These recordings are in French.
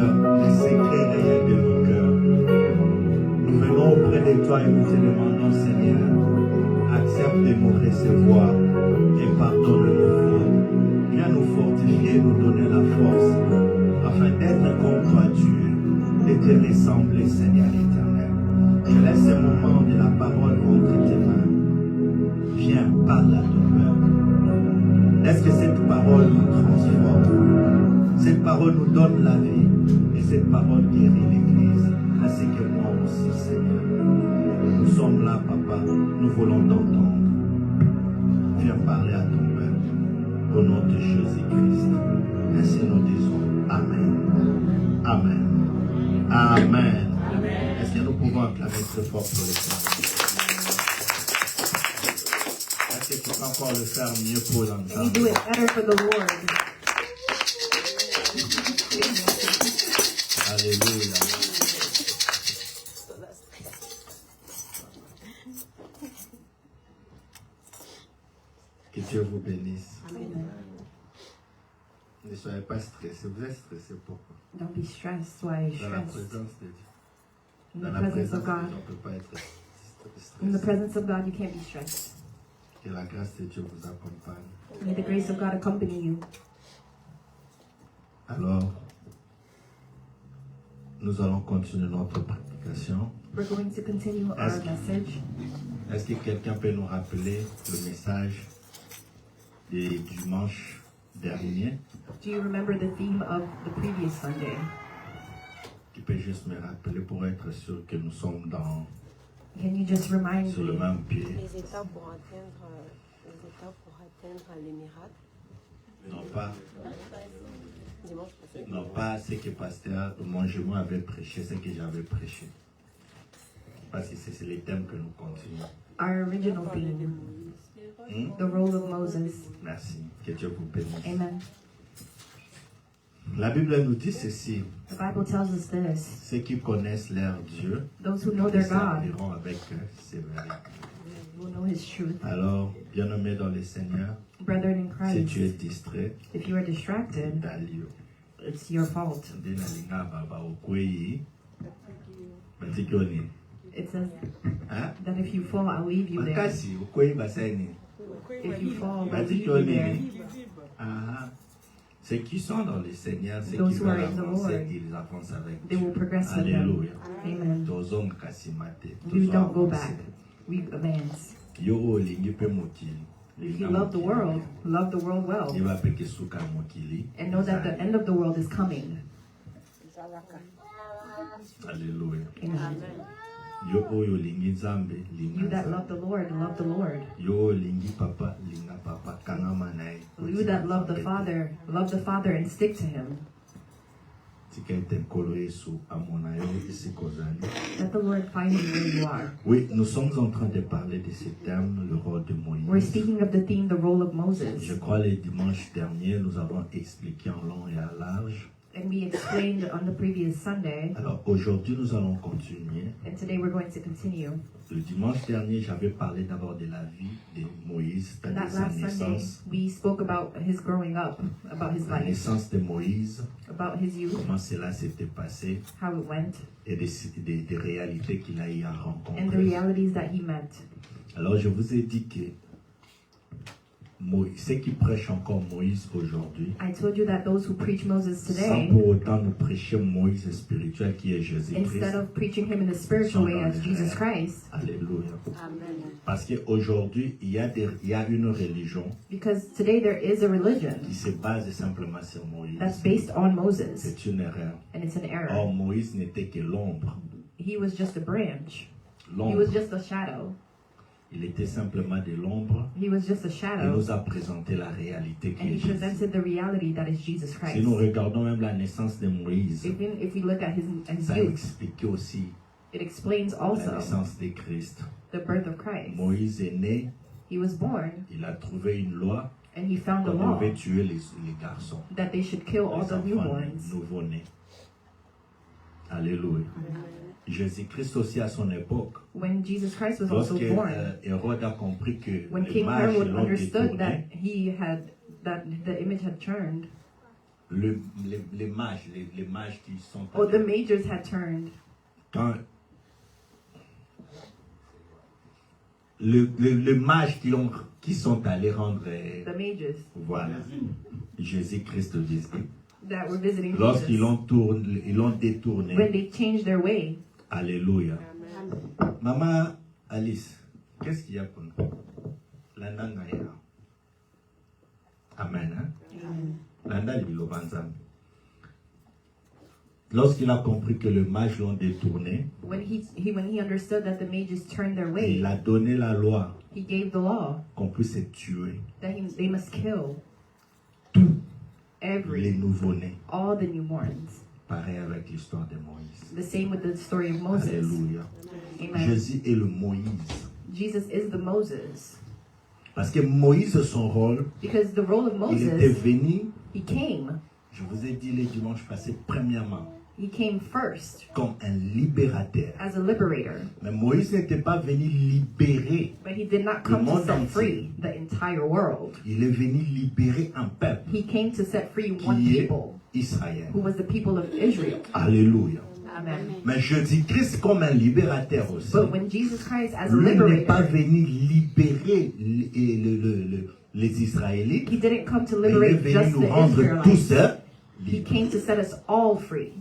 Seigneur, les secrets réels de nos cœurs. Nous venons auprès de toi et nous te demandons, Seigneur, accepte de nous recevoir et pardonne nos fautes. Viens nous fortifier, nous donner la force, afin d'être comme toi tu es, et te ressembler, Seigneur éternel. Je laisse ce moment de la parole entre tes mains. Viens, parle à ton peuple. Est-ce que cette parole nous transforme? Cette parole nous donne la vie, et cette parole guérit l'Église, ainsi que moi aussi, Seigneur. Nous sommes là, Papa, nous voulons t'entendre. Viens parler à ton peuple, au nom de Jésus-Christ. Ainsi nous disons Amen. Amen. Amen. Est-ce que nous pouvons acclamer très fort pour le Seigneur? Est-ce que tu peux encore le faire mieux pour l'ensemble? Can you do it better for the Lord? Alléluia. Que Dieu vous bénisse. Amen. Ne soyez pas stressés. Vous êtes stressés pourquoi? Don't be stressed. Why are you Dans la stressed? présence de Dieu. In Dans the la presence présence of de Dieu, God. on ne peut pas être In the stressé. presence of God, you can't be stressed. Que la grâce de Dieu vous accompagne. May the grace of God accompany you. Alors, nous allons continuer notre prédication. We're going to continue our Est-ce- message. Est-ce que quelqu'un peut nous rappeler le message du dimanche dernier? Do you remember the theme of the previous Sunday? Qui peut juste me rappeler pour être sûr que nous sommes Can you just remind sur le me même pied? Les étapes pour atteindre les miracles. Non pas, Dimanche passé. non pas ce que pasteur Mongemo avait prêché, ce que j'avais prêché. Parce que c'est les thèmes que nous continuons. our original theme, the role of Moses? Merci. Que Dieu vous bénisse. Amen. La Bible nous dit ceci. The Bible tells us this. Ceux qui connaissent leur Dieu Those who know le their God serviront avec sévérité. will know his truth. Alors, bien-aimé dans le Seigneur, Brethren in si tu es Christ, distrait, if you are distracted, dalio. it's your fault. Ndina linga baba okweyi. Batikoni. It says Hein? that if you fall, I'll leave you there. Makasi okweyi basani. If you fall, I'll leave you there. Batikoni. Ah. Ceux qui sont dans le Seigneur, ceux Those qui who are veulent in the avancer, Lord, ils avancent avec They will Dieu. progress with them. Alléluia. Amen. Tozo mkasimate. We Tozo don't go avancer. back. We advance. Yo olingi pe mokili. If you love the world, love the world well, Iba pe kesuka mokili. and know that the end of the world is coming. Alléluia. Amen. Yo oyo lingi Nzambe, You linga that Nzambe. love the Lord, love the Lord. Yo lingi papa, linga papa, kangama naye. You that love the Father and stick to Him. Tika ete nkolo Yesu amona yo esika ozali. Let the Lord find you where you are. Oui, nous sommes en train de parler de ce thème, le rôle de We're Moïse. speaking of the theme, the role of Je Moses. crois le dimanche dernier, nous avons expliqué en long et à large. And we explained on the previous Sunday, Alors aujourd'hui, nous allons continuer. and today we're going to continue. Le dimanche dernier, j'avais parlé d'abord de la vie de Moïse, And c'est-à-dire that sa last Sunday, naissance, we spoke about his growing up, about his la life, naissance de Moïse, about his youth, comment cela s'était passé how it went, et des réalités qu'il a eu à and the rencontrer. realities that he met. Alors je vous ai dit que ceux qui prêchent encore Moïse aujourd'hui, I told you that those who preach Moses sans today, pour autant nous prêcher Moïse spirituel qui est Jésus-Christ. instead of preaching him in the spiritual way as Jesus Christ, Alléluia. Amen. Parce qu'aujourd'hui, il y a une religion because today there is a religion qui se base simplement sur Moïse. that's based on Moses, C'est une erreur. and it's an error. Or, Moïse n'était que l'ombre. He was just a branch. He L'ombre. was just a shadow. Il était simplement de l'ombre. He was just a Il shadow, nous a présenté la réalité qui and est he Jésus. presented the reality that is Jesus Si Christ. nous regardons même la naissance de Moïse, Even if we look at his ça youth, explique aussi it explains la also naissance de Christ. the birth of Christ. Moïse est né, He was born, il a trouvé une loi and he found a qu'on law devait tuer les garçons, that they should kill all les the enfants newborns. nouveau-nés. Alléluia. Jésus-Christ aussi à son époque, When Jesus Christ was also lorsque born, Hérode a compris que when les King mages Herod l'ont understood détourné, that the image had turned, les mages, les mages qui sont Oh, the mages had turned. quand les mages qui sont allés rendre The mages voilà Jésus-Christ au disciple. that were visiting Lorsqu'ils Jesus, l'ont détourné. when they changed their way. Alléluia. Maman Alice, qu'est-ce qu'il y a pour nous? La nana est là. Amen. Landa Lilobanzam. Lorsqu'il a compris que le mage l'ont détourné, When he understood that the mages turned their way, il a donné la loi he gave the law qu'on puisse tuer that they must kill tous les every, nouveau-nés. all the newborns. Pareil avec l'histoire de Moïse. The same with the story of Moses. Alléluia. Amen. Jésus est le Moïse. Jesus is the Moses. Parce que Moïse, son rôle, Because the role of il était Moses, venu, he came. je vous ai dit les dimanches passés, premièrement, He came first comme un libérateur. as a liberator. Mais Moïse n'était pas venu libérer. But he did not come to monde set entier. free the entire world. Il est venu libérer un peuple He came to set free one qui est people, Israël. who was the people of Israel. Alléluia. Amen. Mais je dis Christ comme un libérateur aussi. But when Jesus Christ as a Lui n'est pas liberator, venu libérer les Israélites. he didn't come to Mais il est liberate venu just nous the rendre Israelites. tous He libres. came to set us all free.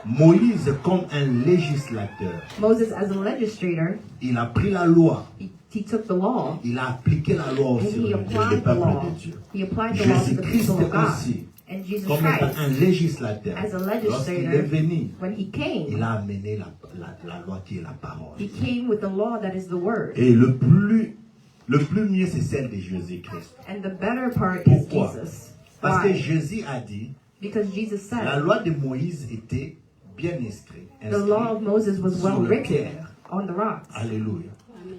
Moïse comme un législateur. Moses as a legislator, Il a pris la loi. he took the law Il a appliqué la loi and aussi he sur le applied the peuple law. de Dieu. He applied the law to the Jésus-Christ people of God. aussi, And Jesus comme étant un Christ, législateur, as a lorsqu'il est legislator, venu, when he il came, a amené la loi qui est la parole. he came with the law that is the word. Et le plus mieux, c'est celle de Jésus-Christ. And the better part is Pourquoi? Jesus. Parce que Why? Jésus a dit, Because Jesus la said, loi de Moïse était bien inscrite. the law of Moses was sur well le written pierre. on the rocks. Alléluia.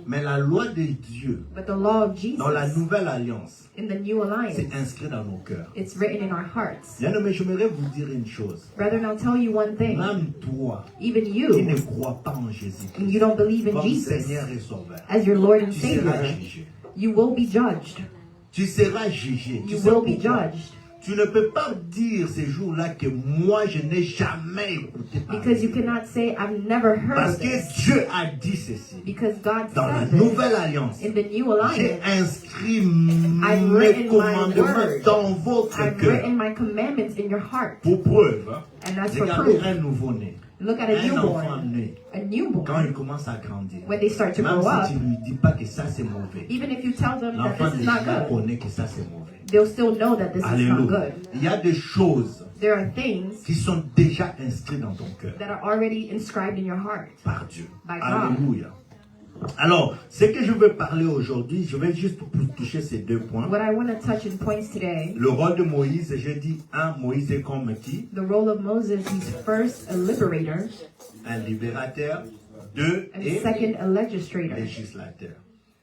Mais la loi de Dieu, But the law of dans la Jesus, nouvelle alliance, in the new alliance, c'est inscrit dans nos cœurs. it's written in our hearts. Bien, mais j'aimerais vous dire une chose. Brethren, I'll tell you one thing. Même toi, Even qui you, ne crois pas en Jésus-Christ, and you don't believe in comme Jesus Seigneur et Sauveur, as your Lord and tu seras Savior, jugé. you will be judged. Tu seras jugé. Tu You sais will be pourquoi? judged. Tu ne peux pas dire ces jours-là que moi je n'ai jamais écouté parler. Because you cannot say, I've never heard Parce of que this. Dieu a dit ceci. Because God Dans la said this nouvelle alliance, in the new j'ai alliance. inscrit I've mes written my commandements word. dans votre I've cœur. written my commandments in your heart. Pour preuve, hein. And that's for Regardez proof. un nouveau-né, Look at a un enfant newborn. né. A Quand newborn. il commence à grandir, When they start to même grow up, si tu ne lui dis pas que ça c'est mauvais, even if you tell them that l'enfant this is not déjà good, connaît que ça c'est mauvais. they'll still know that this is not Alléluia. good. Il y a des choses There are things qui sont déjà inscrites dans ton cœur that are already inscribed in your heart. par Dieu. By God. Alléluia. Alors, ce que je veux parler aujourd'hui, je vais juste toucher ces deux points. What I want to touch in points today, Le rôle de Moïse, j'ai dit, Moïse est comme qui? the role of Moses, he's first a liberator, Un libérateur. Deux, and et second a legislator. législateur.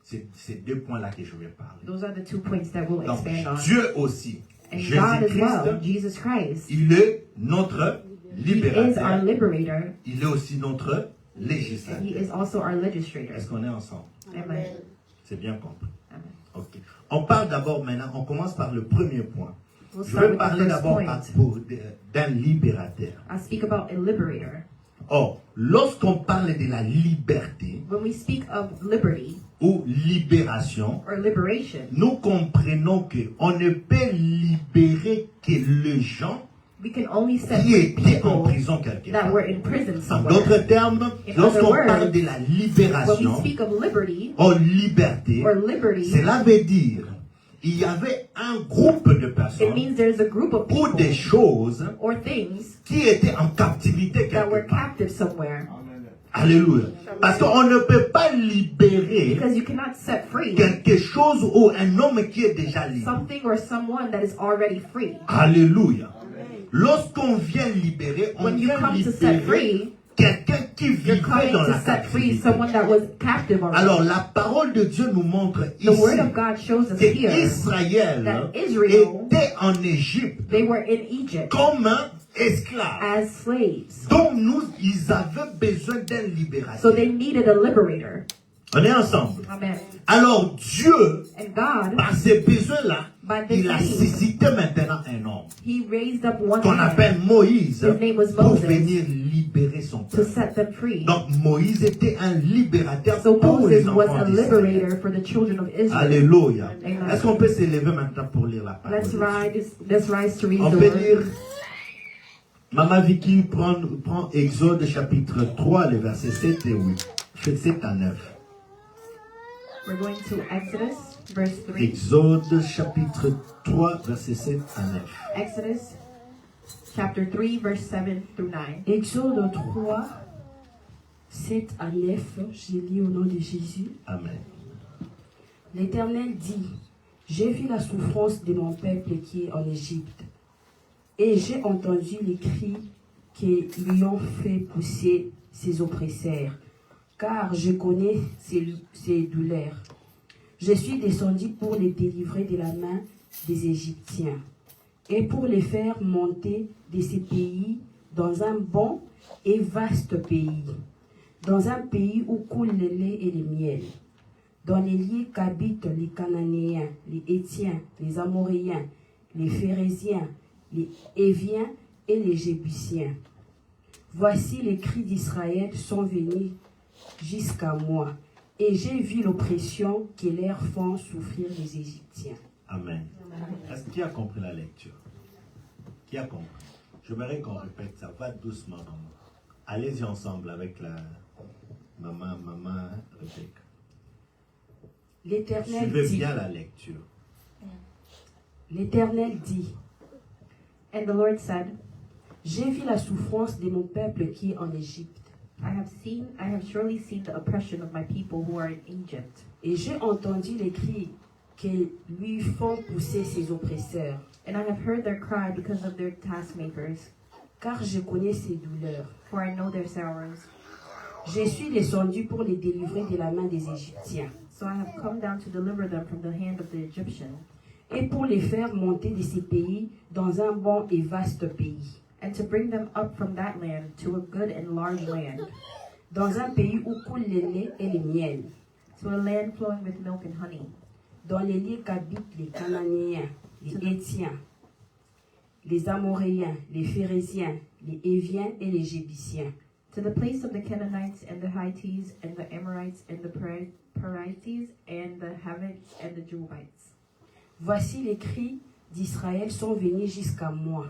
C'est ces deux points-là que je vais parler. Those are the 2 points that we'll Donc, expand on. Dieu aussi, And God as well, Jésus-Christ, Jesus Christ, il est notre he is our libérateur. liberator, Il est aussi notre and he législateur. is also our legislator. Est-ce qu'on est ensemble? Amen. C'est bien compris. Amen. Ok. On parle d'abord maintenant, on commence par le premier point. We'll Je start vais with the parler first d'abord point. d'un libérateur. I speak about a liberator. Or, lorsqu'on parle de la liberté When we speak of liberty ou libération, or liberation, nous comprenons qu'on ne peut libérer que les gens we can only set qui free étaient en people prison quelque that part. were in prison En somewhere. d'autres termes, In lorsqu'on other parle words, de la When we libération speak of liberty ou liberté, or liberty, cela veut dire il y avait un groupe de it personnes means there's a group of ou des people choses or things qui étaient en captivité that were quelque part. captive somewhere. Alléluia. Parce qu'on ne peut pas libérer Because you cannot set free quelque chose ou un homme qui est déjà libre. something or someone that is already free. Alléluia. Lorsqu'on vient libérer, on When you vient come to set libérer free, quelqu'un qui you're vivait coming dans to la set free captivité. someone that was captive already. Alors la parole de Dieu nous montre The word ici of God shows us que here Israël that Israel, était en Égypte they were in Egypt comme un esclave. as slaves. Donc ils avaient besoin d'un So libérateur. they needed a liberator. On est ensemble. Amen. Alors Dieu, And God, par ces besoins-là, By this il a means, suscité maintenant un homme he raised up one qu'on man appelle Moïse His name was pour Moses. venir libérer son to peuple. set them free. Donc Moïse était un libérateur So pour les Moses was enfants a d'Israël. liberator for the children of Israel. Alléluia. Amen. Est-ce qu'on peut s'élever maintenant pour lire la parole de Dieu? Let's rise to read On the peut word. lire. Maman Vicky prend Exode chapitre 3, les versets 7 et 8. 7 à 9. We're going to Exodus, verse 3. Exode chapitre 3, versets 7 à 9. Exodus, chapter 3, verse 7 through 9. Exode 3, 7 à 9, je lis au nom de Jésus. Amen. L'Éternel dit, j'ai vu la souffrance de mon peuple qui est en Égypte, et j'ai entendu les cris qui lui ont fait pousser ses oppresseurs, car je connais ses douleurs. Je suis descendu pour les délivrer de la main des Égyptiens, et pour les faire monter de ces pays dans un bon et vaste pays, dans un pays où coule le lait et le miel, dans les lieux qu'habitent les Cananéens, les Hétiens, les Amoréens, les Phérésiens, les Éviens et les Jébusiens. Voici les cris d'Israël sont venus jusqu'à moi, et j'ai vu l'oppression que leurs font souffrir les Égyptiens. Amen. Est-ce qu'il a compris la lecture? Qui a compris? J'aimerais qu'on répète ça. Va doucement, maman. Allez-y ensemble avec la maman Rebecca. L'Éternel Suivez dit, bien la lecture. l'Éternel dit, And the Lord said, j'ai vu la souffrance de mon peuple qui est en Égypte, I have surely seen the oppression of my people who are in Egypt. et j'ai entendu les cris que lui font pousser ses oppresseurs, And I have heard their cry because of their taskmakers, car je connais ses douleurs. for I know their sorrows. Je suis descendu pour les délivrer de la main des Égyptiens, So I have come down to deliver them from the hand of the Egyptian, et pour les faire monter de ces pays dans un bon et vaste pays, and to bring them up from that land to a good and large land, dans un pays où coule le lait et le miel, to a land flowing with milk and honey, dans les lieux qu'habitent les Cananéens, les Hétiens, les Amoréens, les Phérésiens, les Éviens et les Jébusiens, to the place of the Canaanites and the Hittites and the Amorites and the Perizzites and the Havites and the Jebusites. Voici les cris d'Israël sont venus jusqu'à moi.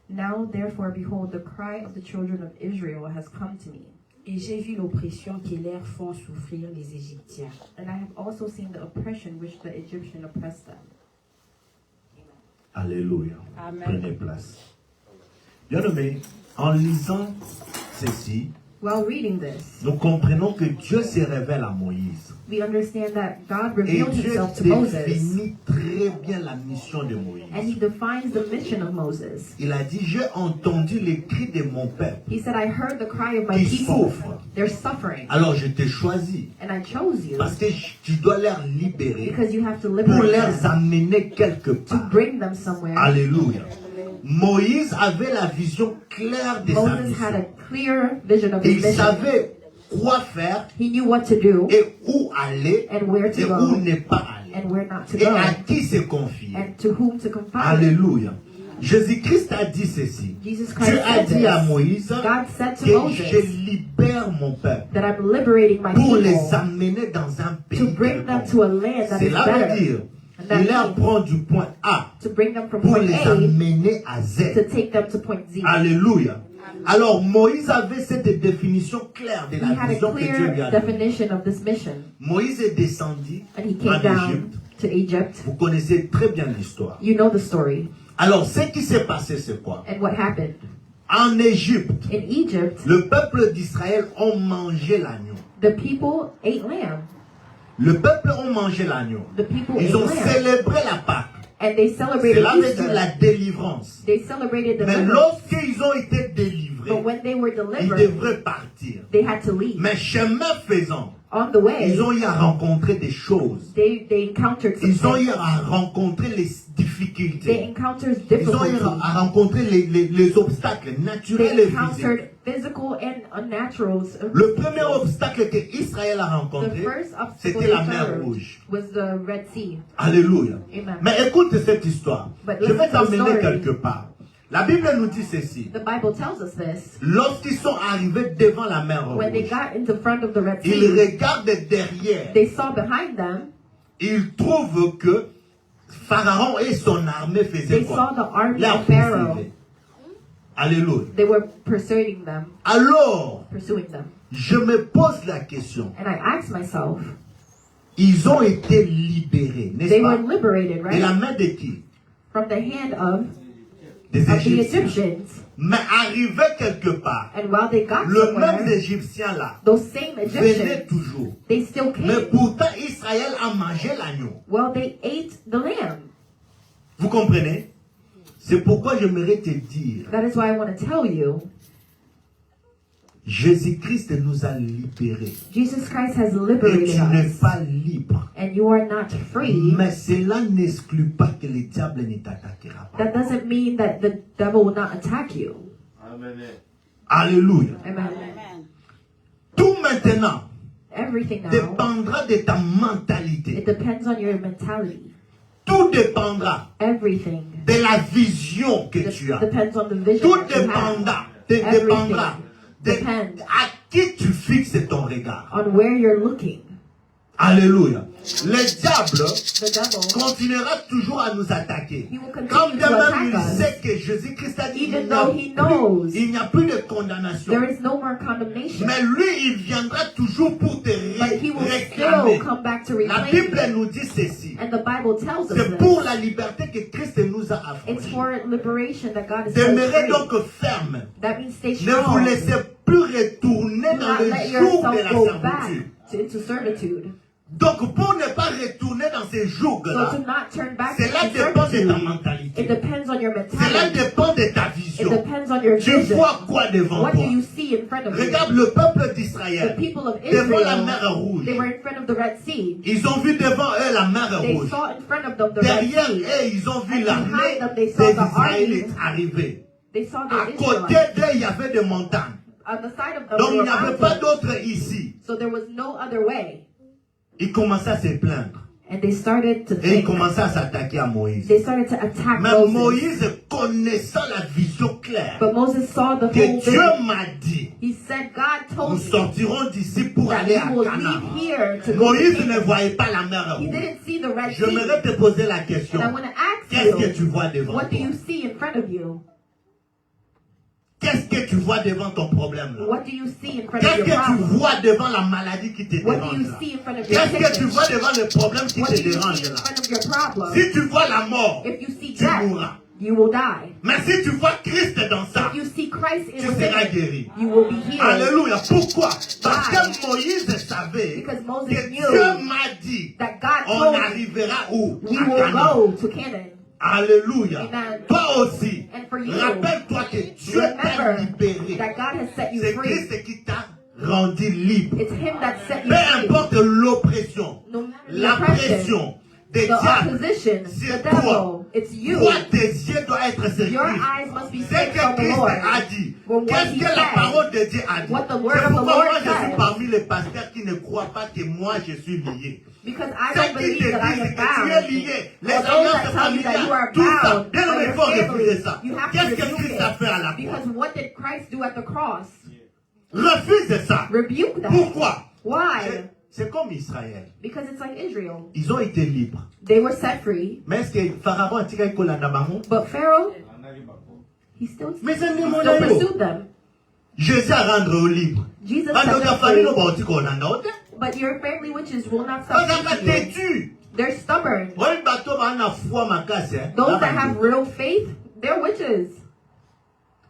Now therefore behold, the cry of the children of Israel has come to me, Et j'ai vu l'oppression que leur font souffrir les Égyptiens. and I have also seen the oppression which the Egyptian oppressed them. Alléluia. Amen. Prenez place. Bien-aimés, en lisant ceci, While reading this, nous comprenons que Dieu se révèle à Moïse. we understand that God Et revealed Dieu himself to Moses, définit très bien la mission de Moïse. and he defines the mission of Moses. Il a dit, j'ai entendu les cris de mon peuple He said, I heard the cry of my qui people. souffrent. They're suffering, Alors je t'ai choisi and I chose you parce que tu dois les libérer because you have to pour liberate les them, amener quelque to part. bring them somewhere. Alléluia. Moïse avait la vision claire de sa Moses had a mission. clear vision of Et his il mission. savait quoi faire He knew what to do et où aller and where to et go où ne pas aller. and where not to Et go à qui se confier. and to whom to confide. Alléluia. Jésus-Christ a dit ceci. Jesus Christ Dieu a said dit à this. Moïse God said to que Moses je libère mon peuple that I'm liberating my pour les people amener dans un pays to bring them quelconque. to a land that is Cela veut better, dire, And that il leur means- prend du point A to bring them from pour point les A amener à to Z. take them to point Z. Alléluia. Alors Moïse avait cette définition claire de He la had a vision que Dieu lui clear a donnée. definition of this mission, Moïse est descendu and he en came down Égypte. to Egypt. Vous connaissez très bien l'histoire. You know the story. Alors ce qui s'est passé, c'est quoi? And what happened? En Égypte, In Egypt, le peuple d'Israël ont mangé l'agneau. the people ate lamb. Le peuple ont mangé l'agneau. The people Ils ate ont lamb. célébré la Pâque. And they celebrated Cela veut dire la Easter. délivrance. They celebrated the Mais deliverance. lorsqu'ils ont été délivrés, But when they were ils delivered, devraient partir. they had to leave. Mais chemin faisant, On the way, ils ont eu à rencontrer des choses. they encountered some Ils ont eu things. à rencontrer les They difficultés. encountered Ils ont eu difficulties. à rencontrer les obstacles naturels They et physiques. encountered physical and unnaturals. Le premier obstacle que Israël a The rencontré, first obstacle c'était they la mer encountered Rouge. was the Red Sea. Alléluia. Amen. Mais écoute cette histoire. But Je listen vais to the t'emmener story. quelque part. La Bible nous dit ceci. The Bible tells us this. Lorsqu'ils sont arrivés devant la mer When they Rouge, got in the front of the Red ils Sea, regardent derrière. they saw behind them, Ils trouvent que Pharaon et son armée faisaient they quoi? saw the army La of Pharaoh. poursuivaient. Alléluia. They were pursuing them. Alors, Pursuing them. je me pose la question. And I asked myself, Ils ont été libérés, n'est-ce they were pas? liberated, De la right? main de qui? From the hand of Des the Égyptiens. Egyptians. Mais arrivés quelque part, And while they got le même somewhere, Égyptien là those same venait Egyptians, toujours. they still Mais came. pourtant, Israël a mangé l'agneau. Well, they ate the lamb. Vous comprenez? C'est pourquoi j'aimerais te dire, That is why I want to tell you, Jésus-Christ nous a libérés. Jesus Christ has Et liberated tu n'es us. pas libre. And you are not free. Mais cela n'exclut pas que le diable ne t'attaquera pas. That doesn't mean that the devil will not attack you. Alléluia. Amen. Tout maintenant Everything now, dépendra de ta mentalité. it depends on your mentality. Tout dépendra Everything de la vision que tu as. depends on the vision Tout that you dépendra, have. dépendra de Depends à qui tu fixes ton regard. on where you're looking. Alléluia. Le diable The devil, continuera toujours à nous attaquer. he will continue Quand to bien même attack il us. sait que Jésus-Christ a dit Even though he knows il n'y a plus de condamnation. there is no more condemnation. Mais lui, il viendra toujours pour te But he will réclamer. still come back to La reclaim Bible you. nous dit ceci. And the Bible tells us C'est pour this. la liberté que Christ nous a It's affranchis. for liberation that God is set Demeurez free. donc ferme. That means stay Ne vous strong. laissez plus retourner Do dans not le let jour de yourself la go back servitude. into servitude. Donc, pour ne pas retourner dans ces So jours-là, to not turn back cela into dépend de ta servitude, mentalité. it depends on your Cela mentality. dépend de ta It vision. depends on your Tu vision. vois quoi devant What do toi? you see in front of Regarde you? le peuple The d'Israël people of devant la Israel, mer Rouge. they were in front of the Red Sea. Ils ont vu devant eux la mer They Rouge. saw in front of them the Red Derrière Sea. eux, ils ont vu And l'armée behind them, they des saw the Israélites army. arriver. They saw À the côté Israelites. d'eux, il y avait des montagnes. On the side of them, Donc, there il were n'y avait pas mountains. d'autre ici. So there was no other way. Ils commençaient à se plaindre. And they started to Et ils think. commençaient à s'attaquer à Moïse. They started to attack Mais Moses. Moïse, connaissant la vision claire, But Moses saw the que whole Dieu vision. m'a dit, He said, God nous told me sortirons d'ici pour that aller we à will Canaan. leave here to go to Moïse ne Canaan. voyait pas la mer He Rouge. didn't see the Red J'aimerais Sea. te poser la question. And I want to ask Qu'est-ce que you, tu vois devant what do toi? you see in front of you? Qu'est-ce que tu vois devant ton problème là? What do you see in front of Qu'est-ce your que tu problem? vois devant la maladie qui te What do dérange you là? see in front of your Qu'est-ce que tu sickness? vois devant le problème qui What te do you dérange see in là? front of your problem? Si tu vois la mort, If you see tu death, mourras. you will die. Mais si tu vois Christ dans ça, If you see Christ in tu seras sickness, guéri. you will be healed. Alléluia. Pourquoi? Parce Why? que Moïse savait Because Moses que knew Dieu m'a dit, That God on told me arrivera où? we À will Canaan. go to Canaan. Alléluia. Amen. Toi aussi, And for you, rappelle-toi que Dieu t'a remember libéré. that God has set you C'est free. Christ qui t'a rendu libre. It's Him that set you Peu free. importe l'oppression, No matter the la oppression, pression des the diables, opposition, c'est the toi. devil, it's you. Toi, tes yeux doivent être sur Your Christ. eyes must be C'est fixed on que the Christ Lord. a dit. Well, what Qu'est-ce he que la said, parole de Dieu a dit? what the C'est word of the pourquoi Lord moi je suis says. parmi les pasteurs qui ne croient pas que moi je suis lié. Because I Ceux don't qui te believe that I disent am que tu es bound. lié, les Or those alliances that tell you that you familiales, are tout ça, bound bien by il your faut refuser family, ça. you have to Qu'est-ce que rebuke Christ a fait à la it. croix? Because what did Christ do at the cross? Refuse ça. Rebuke that. Pourquoi? Why? C'est comme Israël. Because it's like Israel. Ils ont été libres. They were set free, Mais est-ce que Pharaon a tiré Kolanda Bango? but Pharaoh, he still Mais c'est le still pursued them. Jésus a rendre au libre. Jesus Quand set tu as them fallu, free, on va dire Kolanda. but your family witches will not Quand stop tu as teaching you. têtu. They're stubborn. Ouais, bateau, on a foi, ma casse, hein. Those that have real faith, they're witches.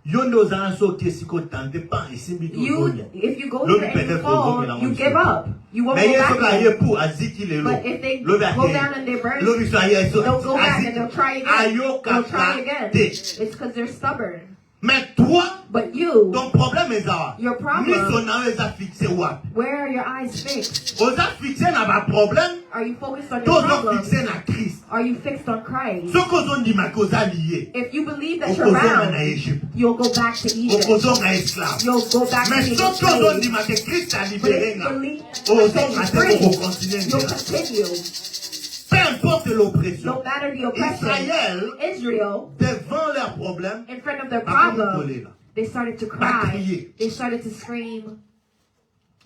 Yondo zana so kesiko tante pa isimbi tu You, zonya. if you go Lobi there and you peut-être fall, faut you give up. You won't Mais go yeso back ka there. ye pou aziki le lo. But if they Lobi go ake. down and they burn, Lobi so aye so they'll go back aziki. and they'll try again. Ayo They'll try kaka again. te. It's because they're stubborn. Mais toi, But you, Ton problème est ça. Your problem- Missionnaire est à fixer what? where are your eyes fixed? Aux a fixé n'a pas problème. Are you focused on Tous your ont problem? fixé na Christ. Are you fixed on Christ? Ce qu'on ont dit ma cause à lié. If you believe that Au you're cause en bound, Égypte. you'll go back to Au Egypt. cause en esclave. You'll go back to Mais being ce qu'on ont enslaved. dit ma que Christ a But libéré if là. you believe Aux that autres you're matin free, pour continuer. you'll continue. Peu importe l'oppression. No matter the oppression. Israël, Israel, devant leurs problèmes, in front of their pas comme problem, collé là. they started to Pas cry. crier. They started to scream.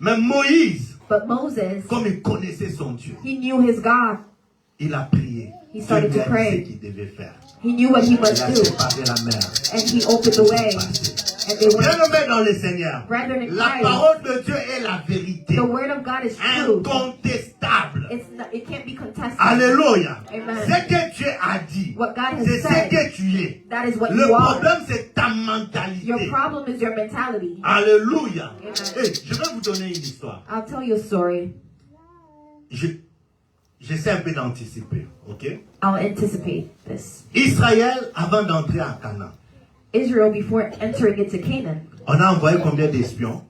Mais Moïse, But Moses, comme il connaissait son Dieu, he knew his God. il a prié. He Dieu started lui a to dit pray. ce qu'il devait faire. He knew what he Il must a do. séparé la mer. And he opened the way. And they went. Bien-aimés dans le Seigneur, Brethren in la Christ, parole de Dieu est la vérité. the word of God is true. Incontestable. It can't be contested. Alléluia. Amen. Ce que Dieu a dit, What God has c'est ce said, que tu es. that is what Le you are. problème, c'est ta Your mentalité. problem is your mentality. Alléluia. Amen. Hey, je vais vous donner une histoire. I'll tell you a story. J'essaie un peu d'anticiper, ok? I'll anticipate this. Israël, avant d'entrer à Canaan, Israel, before entering into Canaan, on a envoyé combien d'espions?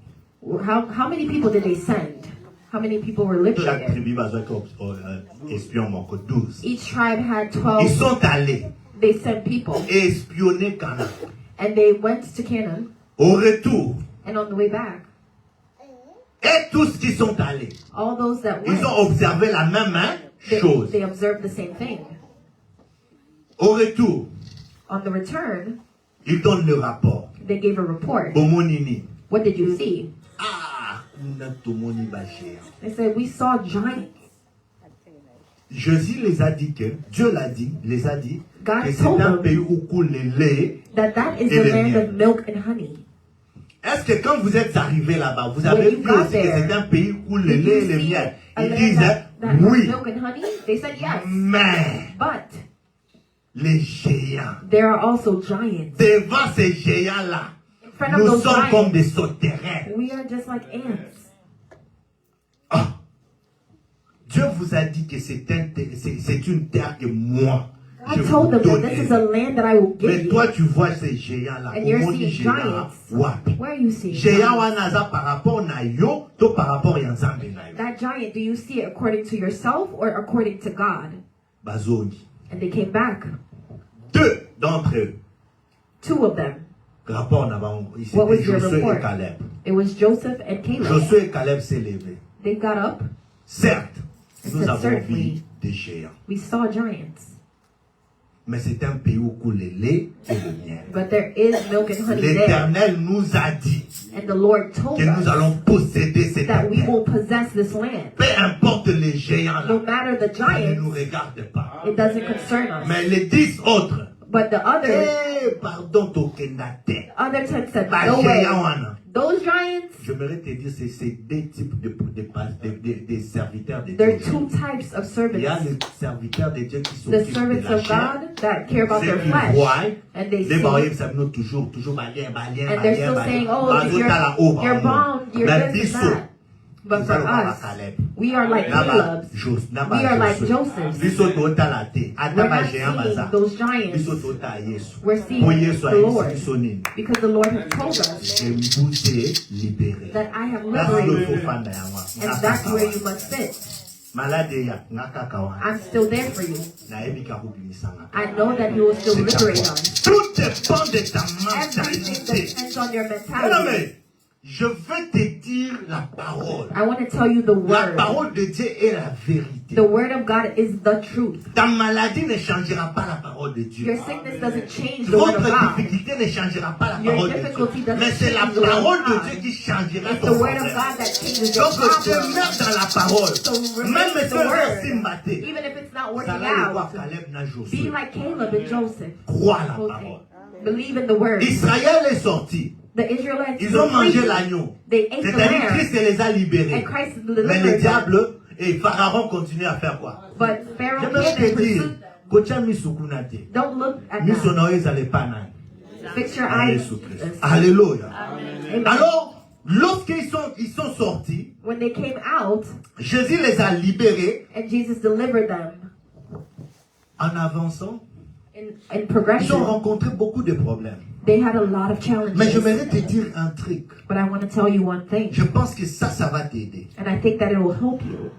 how many people did they send? How many people were Chaque liberated? tribu va avoir espion, mon code 12. Each tribe had Ils 12. sont allés They sent people. espionner Canaan. And they went to Canaan. Au retour, And on the way back, et tous qui sont allés, all those that ils ont went, observé la même chose. they observed the same thing. Au retour, On the return, ils donnent le rapport. they gave a report. Bomonini. What did you see? Ah, on a tout le monde bâché. They said, we saw giants. Jésus les a dit que, Dieu l'a dit, les a dit, God que c'est told un them pays où coule le lait. That is Et the le land miel. of milk and honey. Est-ce que quand vous êtes arrivé là-bas, vous When avez you vu got aussi que there, c'est un pays où coule le Did lait et you le see miel? a Ils land disent that has oui, milk and honey? They said yes. mais But les géants, there are also giants. devant ces géants-là, In front of nous those sommes comme giants, des sauterelles. we are just like ants. Ah. Dieu vous a dit que c'est une terre que moi, je I vous told them that this donne. is a land that I will Mais give toi, you. tu vois ces géants-là. And you're Comment on dit seeing géants? giants. Wapi? Where are you seeing Géant giants? wanaza par rapport na yo, to par rapport ya nzambe na yo. That giant, do you see it according to yourself or according to God? Bazoni. And they came back. Deux d'entre eux. Two of them. Rapport na bango. What was C'était your Josué et report? Caleb. It was Joseph and Caleb. Josué et Caleb s'est levé. They got up. Certes, nous said, avons vu certainly. des géants. We saw giants. Mais c'est un pays où coule le lait et le miel. But there is milk and honey there. L'Éternel nous a dit And the Lord told que nous us allons posséder cette that we terre. will possess this land. Peu importe les géants No là, matter the ça ne nous giants, regarde pas. it doesn't concern us. Mais les 10 autres, But the others, pardon, tokendate. other 10 said, Bah, no way. géant wana. Those giants, J'aimerais te dire, c'est deux types de serviteurs de there are Dieu. two types of Il y a servants. les serviteurs de Dieu qui The s'occupent de servants la of chair. God that care about Ceux their qui flesh. voient, And they les see, barrières, ça nous toujours balien. and they're still saying, oh, if you're bound, you're this and that. But for us, we are like Caleb's. We are like Joseph's. Biso tota la te. We're Ata ba not géant seeing baza. those giants Biso tota Yesu. We're seeing Po Yesu the a Lord. biso nini. because the Lord has told us Je m'bouté libéré. that I have That's le liberated faux you. fan na yango. And that's where you must sit. Malade ya ngakaka wa. I'm still there for you. Na ebika kubimisanga. I know that He will still C'est ta liberate foi. us. Tout dépend de ta Everything mentalité. depends on your Non, mentality. mais je vais te dire la parole. I want to tell you the La word. parole de Dieu est la vérité. The word of God is the truth. Ta maladie ne changera pas la parole de Dieu. Your sickness doesn't change the word Votre of God. difficulté ne changera pas la Your parole de difficulty Dieu. doesn't Mais c'est la change the word of parole de God. Dieu qui changera It's ton the word of problème. God that changes your Donc problem. demeure dans la parole. So Même remain si the le word. simbaté. Even if it's not Vous working allez voir out, Caleb na be Josué. like Caleb and Joseph. Crois la parole. Believe in the word. Israël est sorti. The Israelites Ils ont were mangé free. l'agneau. They ate the C'est-à-dire lamb. Christ les a libérés. And Christ Mais le delivered them. diable et Pharaon continuent à faire quoi? But Pharaoh J'aimerais came and te dire, pursued. kocha misukuna te. Don't look at Miso that. na ezale pa nani. Fix your Na eyes. Yesu Christ. Alléluia. Amen. Alors, lorsqu'ils sont sortis, When they came out Jésus les a libérés and Jesus delivered them, en avançant. in Ils ont progression, rencontré beaucoup de problèmes. they had a lot of Mais je challenges. voudrais te dire un truc. But I want to tell you one thing, Je pense que ça va t'aider. and I think that it will help you.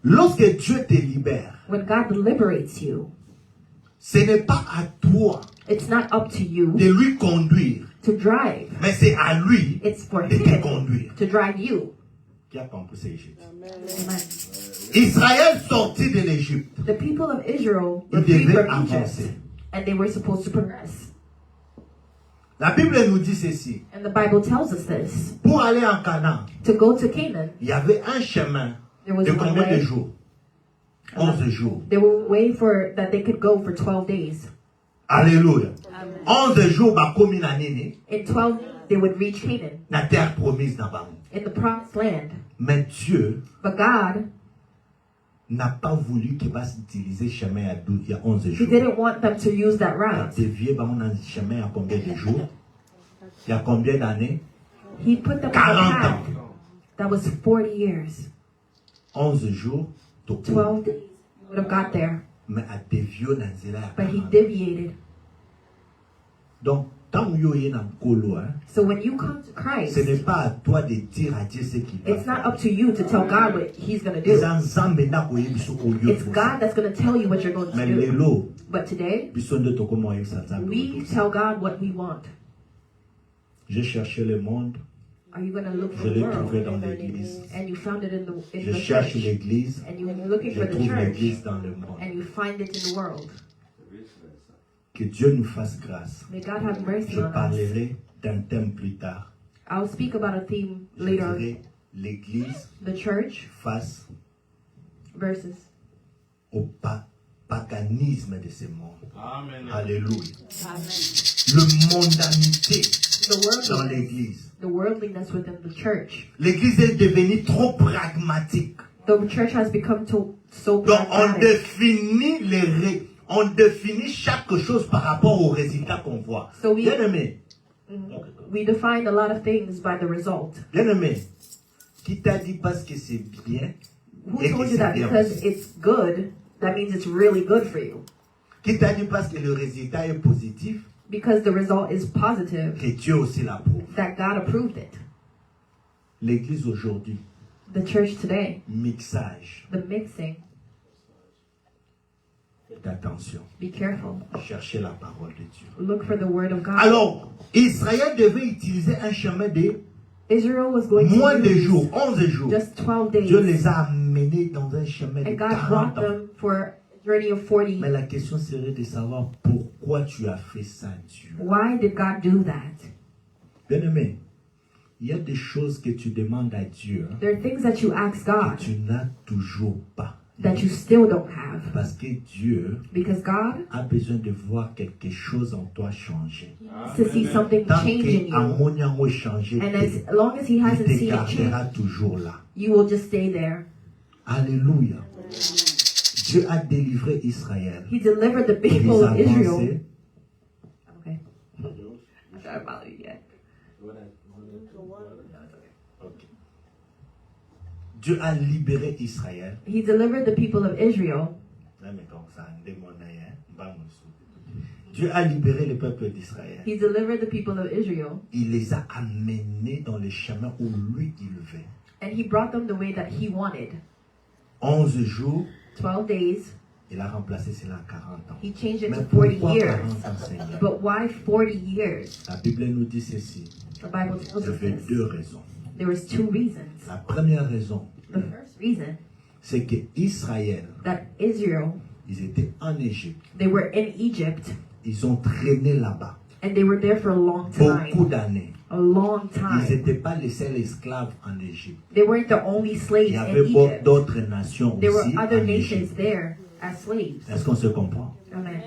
Lorsque Dieu te libère, When God liberates you, ce n'est pas à toi it's not up to you de lui conduire, to drive. mais c'est à lui It's for de te Him conduire. to drive you. Qui a compris ça, Égypte? Amen. Israël sortit de l'Égypte. The people of Israel Ils were free devaient from Egypt, avancer. and they were supposed to progress. La Bible nous dit ceci. And the Bible tells us this. Pour aller en Canaan, To go to Canaan, il y avait un chemin there was de one combien de way. jours? 11 jours. There was a way for that they could go for 12 days. Alléluia. 11 jours, bah, comme une année, In 12, they would reach Canaan, la terre promise d'Abraham. in the promised land. Mais Dieu But God, n'a pas voulu qu'il va utiliser le chemin il y a 11 He jours. didn't want them to use that Il a route. dévié, bah, on a un chemin il y a combien de jours? Il y a combien d'années? He put them on 40 a path ans. that was 40 years. 11 jours, tout court. 12 days, he would have got there. Mais a dévié dans la But he deviated. Donc, tant que vous êtes dans le colo, So when you come to Christ, ce n'est pas à toi de dire à Dieu ce qu'il doit it's not faire. up to you to tell God what He's going to Les do. ensembles n'a pas eu biso au lieu It's pour God ça. that's going to tell you what you're going Mais to les do. lots, But today, biso de to comment il s'attend. we tell God what we want. J'ai cherché le monde, Are you going to look for je the l'ai world? trouvé dans l'église. And you found it in the Je cherche church. l'église, And you're looking je for the trouve church. l'église dans le monde. And you find it in the world. Que Dieu nous fasse grâce. May God have mercy Je on us. parlerai d'un thème plus tard. I'll speak about a theme Je later on. dirai l'église The church face versus. au paganisme de ce monde. Amen. Alléluia. Le mondanité The dans worldliness. l'église. The worldliness within the church. L'église est devenue trop pragmatique. The church has become so Donc on pragmatic. définit on définit chaque chose par rapport au résultat qu'on voit. So we- Bien aimé, We define a lot of things by the result. bien aimé, qui t'a dit parce que c'est bien Who et que told you c'est that bien because aussi? it's good, that means it's really good for you? Qui t'a dit parce que le résultat est positif Because the result is positive, que Dieu aussi l'approuve? that God approved it. L'église aujourd'hui, The church today, mixage. the mixing, Faites attention, be careful. cherchez la parole de Dieu. Look for the word of God. Alors, Israël devait utiliser un chemin de Israel was going moins to de use jours, 11 jours. just 12 Dieu days. les a amenés dans un chemin de And God 40 brought ans. them for a journey of 40. Mais la question serait de savoir pourquoi tu as fait ça, Dieu. Why did God do that? Bien aimé, il y a des choses que tu demandes à Dieu hein, There are things that you ask que God tu n'as toujours pas. that you still don't have. Parce que Dieu Because God a besoin de voir quelque chose en toi changer. needs to see something Tant change in you. qu'Ammoniamo est changé, And as long as He il hasn't te seen it gardera change, toujours là. you will just stay there. Alléluia. Dieu a délivré Israël. He delivered the Ils people of Israel. avançaient. Okay. I'm sorry about it yet. Ok. Dieu a libéré Israël. He delivered the people of Israel. Là, mais comme ça, on demande, hein, bah, mon sou. Dieu a libéré le peuple d'Israël. He delivered the people of Israel. Il les a amenés dans le chemin où lui il veut. And He brought them the way that He wanted. 11 jours, 12 days. il a remplacé cela à 40 ans. He changed it Mais to 40 pourquoi years. 40 ans, Seigneur? But why 40 years? La Bible nous dit ceci. The Bible tells Il y us avait this. deux raisons. There was two reasons. La première raison, The first reason c'est que Israël, that Israel, ils étaient en Égypte. they were in Egypt Ils ont traîné là-bas and they were there for a long beaucoup time. d'années. A long Ils time. n'étaient pas les seuls esclaves en Égypte. They weren't the only Il slaves y in avait Egypt. d'autres nations There were aussi other en nations Égypte. there as slaves. Est-ce qu'on se comprend? Amen.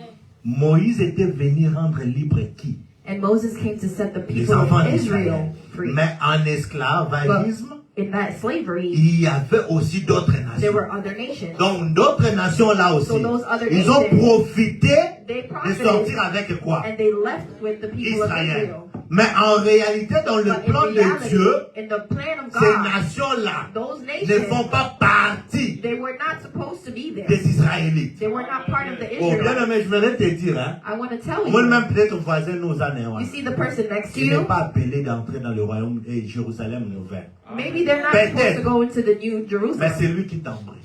Moïse était venu rendre libre qui? And Moses came to set the Les people enfants of d'Israël. Israel free. Mais en esclavagisme, In that slavery, il y avait aussi d'autres there nations. were other nations. Donc d'autres nations là aussi, So those other ils ont nations, profité They de profited sortir avec quoi? and they left with the people of Israël. Israel. Mais en réalité, dans le But plan in de reality, Dieu, in the plan of ces God, nations-là those ne nations, font pas partie they were not supposed to be there. des Israélites. They were not part of the Oh, bien Israelites. aimé, je voudrais te dire, hein. I want to tell Moi-même, you, peut-être voisin nos années. you see the person next to Il n'est you, pas appelé d'entrer dans le royaume et Jérusalem nouvelle. maybe they're not supposed to go into the New Mais Jerusalem, c'est lui qui t'embrise.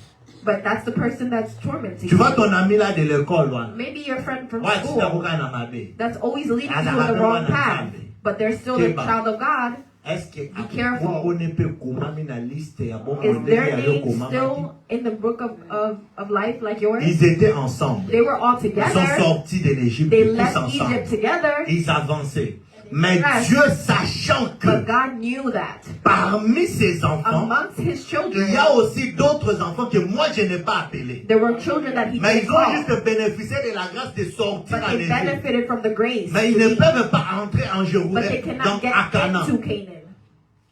but that's the person that's tormenting Tu vois you. ton ami là de l'école, là. Maybe your friend from Ouais, tu t'as school beaucoup à m'aber. that's always leading Ah, you ça in the rappelle wrong moi path, l'ensemble. but they're still Okay, a bah. child of God. Est-ce que careful. on ne peut comment na liste ya bon Is on their devait aller name comment still in the book of life like yours? Ils étaient ensemble. They were all Ils sont together. sortis de l'Égypte They tous left ensemble. Egypt together. Ils avançaient. Mais Yes. Dieu, sachant But que God knew that parmi ses enfants, amongst His il y a children, aussi d'autres enfants que moi je n'ai pas appelés. there were children that He Mais didn't ils ont call, juste bénéficié de la grâce de sortir but en they Égypte. benefited from the grace. Mais ils ne peuvent pas entrer en But they Jérusalem, cannot donc get à Canaan. into Canaan.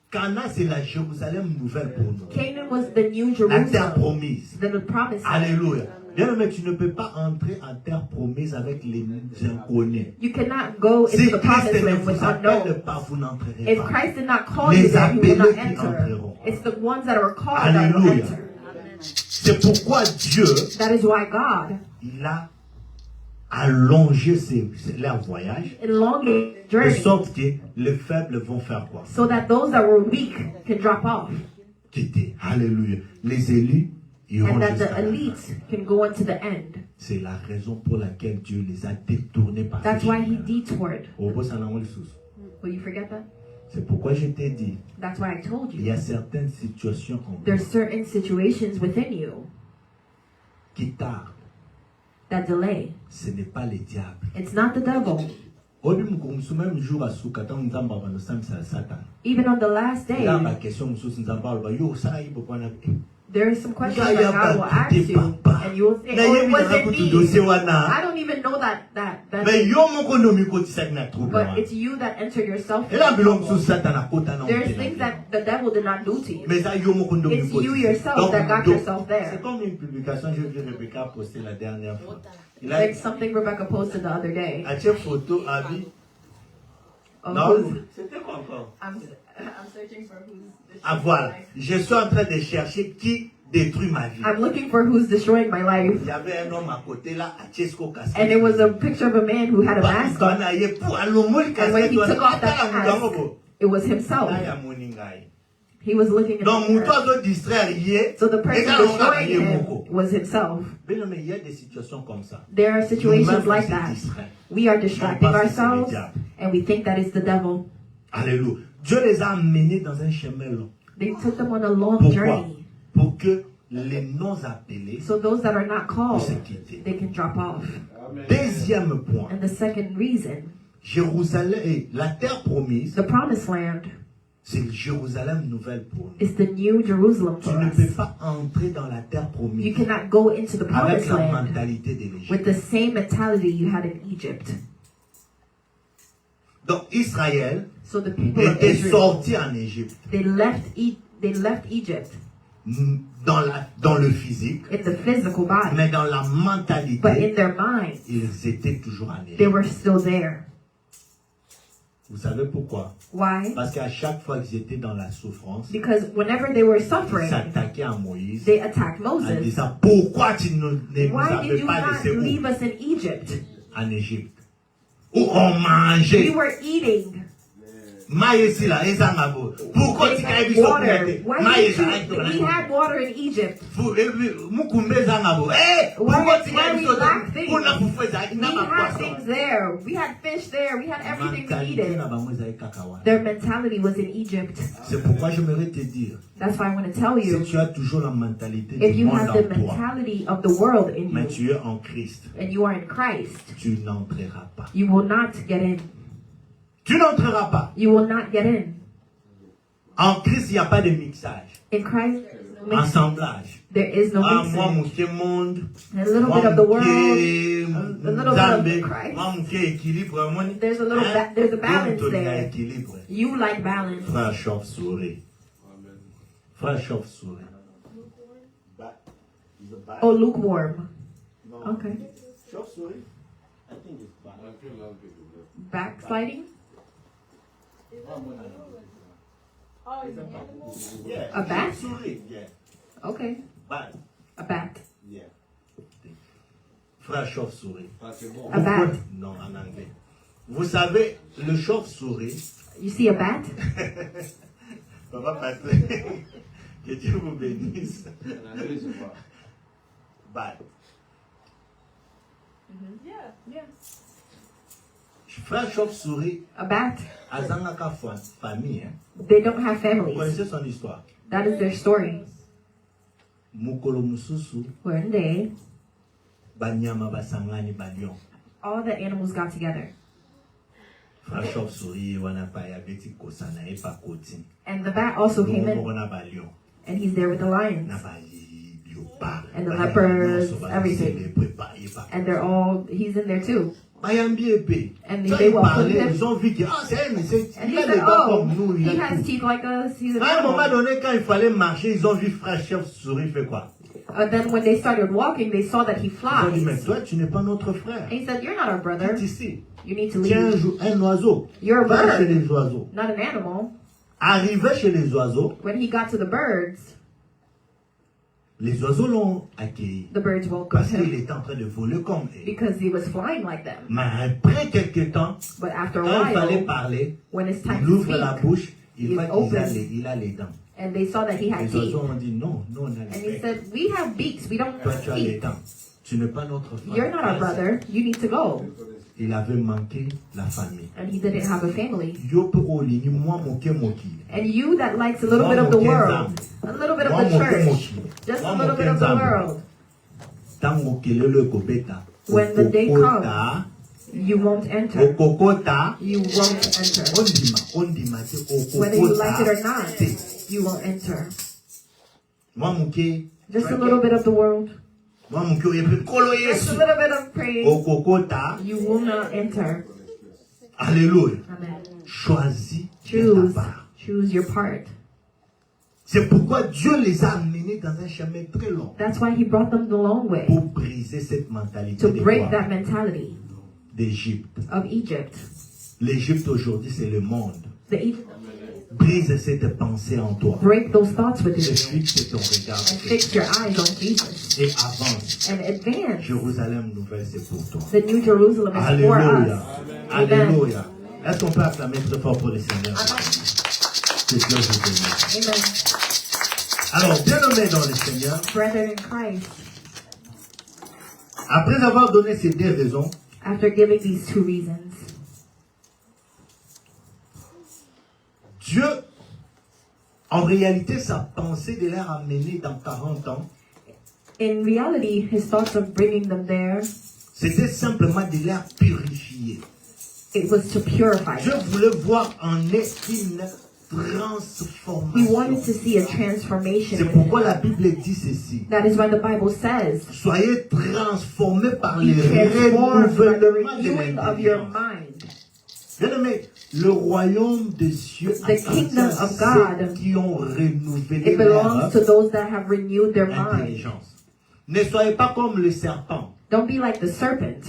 Canaan, c'est la Jérusalem nouvelle pour nous. Canaan was the new La terre Jerusalem, promise. the promised land. Alléluia. Bien mais tu ne peux pas entrer en terre promise avec les inconnus. You cannot go Si into the Christ promised ne land vous with appelle unknown. pas, vous n'entrerez If pas. Christ did not call Les you there, you will appelés not qui enter. entreront. It's the ones that are called that will Alléluia. enter. C'est pourquoi Dieu, That is why God, il a allongé leur voyage, elongated the de journey, sorte que les faibles vont faire quoi? so that those that were weak can drop off, Quitter. Alléluia. Les élus iront and that jusqu'à the la fin. elites can go into the end. C'est la raison pour laquelle Dieu les a détournés par That's ces why He chemins. detoured. C'est Will you forget that? pourquoi je t'ai dit, That's why I told il y you. a certaines situations en There's vous certain situations within you qui tardent. that delay. Ce n'est pas le diable. It's not the devil. Même jour à Soukatan, nous avons parlé de Satan. Even on the last Il y a day, ma question, nous avons parlé de ça, il faut qu'on a. there is some questions that God will ask you, and you will say, Mais "Oh, il it y a wasn't un me. dossier wana. I don't even know that Mais yo mon konomi ko tisak na trouble. but it's you that enter yourself. Et là bilong sous Satan à kota na. There's things that the devil did not do to you. Mais ça yo mon konomi It's ko. you yourself that got yourself there. C'est comme une publication que j'ai vu Rebecca poster la dernière fois. Il a Like something Rebecca posted the other day. a cette photo abi. of Non, who's- c'était quoi encore? I'm searching for who's Ah voilà, je suis en train de chercher qui détruit ma vie. I'm looking for who's destroying my life. Il y avait un homme à côté là, à Chesco Casquette. And it was a picture of a man who had a mask on. And And when he took off that mask, it was himself. He was looking at Donc, the mirror. mouton distraire hier. So the person destroying him was himself. Mais non, mais il y a des situations comme ça. There are situations Nous-mêmes, like on se that. distrait. We are distracting On pense que c'est le ourselves diable. and we think that it's the devil. Alléluia. Dieu les a amenés dans un chemin long. They took them on a long Pourquoi? journey. Pour que les non appelés So those that are not called, puissent quitter. they can drop off. Deuxième point. And the second reason, Jérusalem et la terre promise, the promised land c'est le Jérusalem nouvelle pour nous. is the new Jerusalem Tu for ne peux us. pas entrer dans la terre You promise cannot go into the avec promised la land mentalité de l'Égypte. with the same mentality you had in Egypt. Donc Israël So the people of était Israel, sorti en Égypte they left Egypt dans le physique, in the physical body, mais dans la but mentalité, in their minds, ils étaient toujours en they Égypte. were still there. Vous savez pourquoi? Why? Parce qu'à chaque fois qu'ils étaient dans la souffrance, Because whenever they were ils suffering, s'attaquaient à Moïse they attacked en Moses. disant pourquoi tu ne nous Why did avais you pas not laissé leave où? us in Egypt? En Égypte, où on We mangeait. were eating. Maïs là, et ça m'a beau. Pourquoi They tu had as vu water. ça? Why Maïs did we had water in Egypt. Mukumbe za ngabo. Eh, pourquoi tu as why vu we lack ça? things? Pour la bouffe ça, il We n'a pas had poisson. things there. We had fish there. We had everything we Mentalité needed. na bango ezali kaka wana. Their mentality was in Egypt. C'est pourquoi j'aimerais te dire, That's why I want to tell si you, tu as toujours la mentalité if du you monde have en the toi, mentality of the world in mais you, tu es en Christ, and you are in Christ, tu n'entreras pas. you will not get in. Tu n'entreras pas. You will not get in. En Christ, il n'y a pas de mixage, In Christ, there is no mixing. assemblage. There is no Ah, moi, mixing. mon monde, A little moi, bit of the world, mon a little bit of Zambé, Christ. moi, mon équilibre, moi, There's a little there's a balance donc, there. équilibre. You like balance. Frère chauve-souris. Frère chauve-souris. Oh, lukewarm. Okay. Chauve-souris? I think it's bad. Backsliding? Yeah. A bat? Souris. Yeah. Okay. Bat. A bat. Yeah. Frère chauve-souris. A bat. Non, en anglais. Vous savez, le chauve-souris. You see a bat? Papa Patrick, que Dieu vous bénisse. Bat. Frère chauve-souris, A bat. azangaka famille. Hein. They don't have Vous families. connaissez son histoire. That is their story. Mukolo mususu, One day, banyama basangani balion. all the animals got together. Frère chauve-souris, wana pa ya beti kosana e pa koti. And the bat also came in. Wana balion. And he's there with the lions. Na ba yopa. And the leopards, everything. And they're all, he's in there too. And they welcomed him. Ils ont vu que And he said, oh, he has teeth like us. He's an à un moment animal. donné, quand il fallait marcher, ils ont vu frère chauve-souris fait quoi? Then when they started walking, they saw that he Ils ont dit, mais flies. toi, tu n'es pas notre frère. And he said, you're not our brother. Quitte ici. You need to Tiens leave. un oiseau. You're a Va chez bird, les oiseaux. not an animal. Arrivé chez les oiseaux, When he got to the birds les oiseaux l'ont accueilli. welcomed Parce qu'il him était en train de voler comme eux. because he was flying like them. Mais après quelques temps, But after a quand il fallait while, parler, when it's time il to ouvre la speak, bouche, il he voit qu'il opens. il a les dents. and they saw that he had Les teeth. oiseaux ont dit non, non, on a And les he bec. said, we have beaks, we don't Toi, have tu as les teeth. dents. Tu n'es pas notre frère. You're not our brother, you need to go. Il avait manqué la famille. And he didn't have a family. Yo pe olini moi moke moki. And you that likes a little bit of the world, a little bit of the church, just a little bit of the world, Tango kelele kobeta. when the day Okokota, comes, you won't enter. okokota, You won't enter. ondima te Whether you like it or okokota. not, te. you won't enter. Moi moke. Just a little bit of the world, Moi moke oyepe kolo just a Yesu. little bit of praise, Okokota. you will not enter. Alléluia. Amen. Choisis ta Choose, part. choose your part. C'est pourquoi Dieu les a amenés dans un chemin très long That's why he brought them the long way, pour briser cette mentalité to de break quoi? that mentality D'Égypte. of Egypt. L'Égypte aujourd'hui, c'est le monde. The Brise cette pensée en toi. break those thoughts Et within you fixe ton regard and sur fix your eyes on Jesus et avance. and advance. Jérusalem nouvelle, c'est pour toi. The New Jerusalem is for Alléluia. us. Alléluia. Est-ce qu'on peut acclamer très fort pour le Seigneur? Que Dieu vous bénisse. Amen. Alors, bien-aimés dans le Seigneur, Brethren in Christ, après avoir donné ces deux raisons, after giving these two reasons, Dieu, en réalité, sa pensée de les ramener dans 40 ans, in reality, his thoughts of bringing them there, c'était simplement de les purifier. it was to purify Dieu them. voulait voir en eux une He transformation. wanted to see a transformation. C'est within pourquoi them. la Bible dit ceci. That is why the Bible says, Soyez transformés par be le transformed by the renouvellement de renewing of your l'intelligence. mind. Bien-aimés, le royaume des cieux The kingdom appartient à of God, ceux qui ont renouvelé It belongs to those that have renewed their leur mind. intelligence. Ne soyez pas comme le serpent. Don't be like the serpent.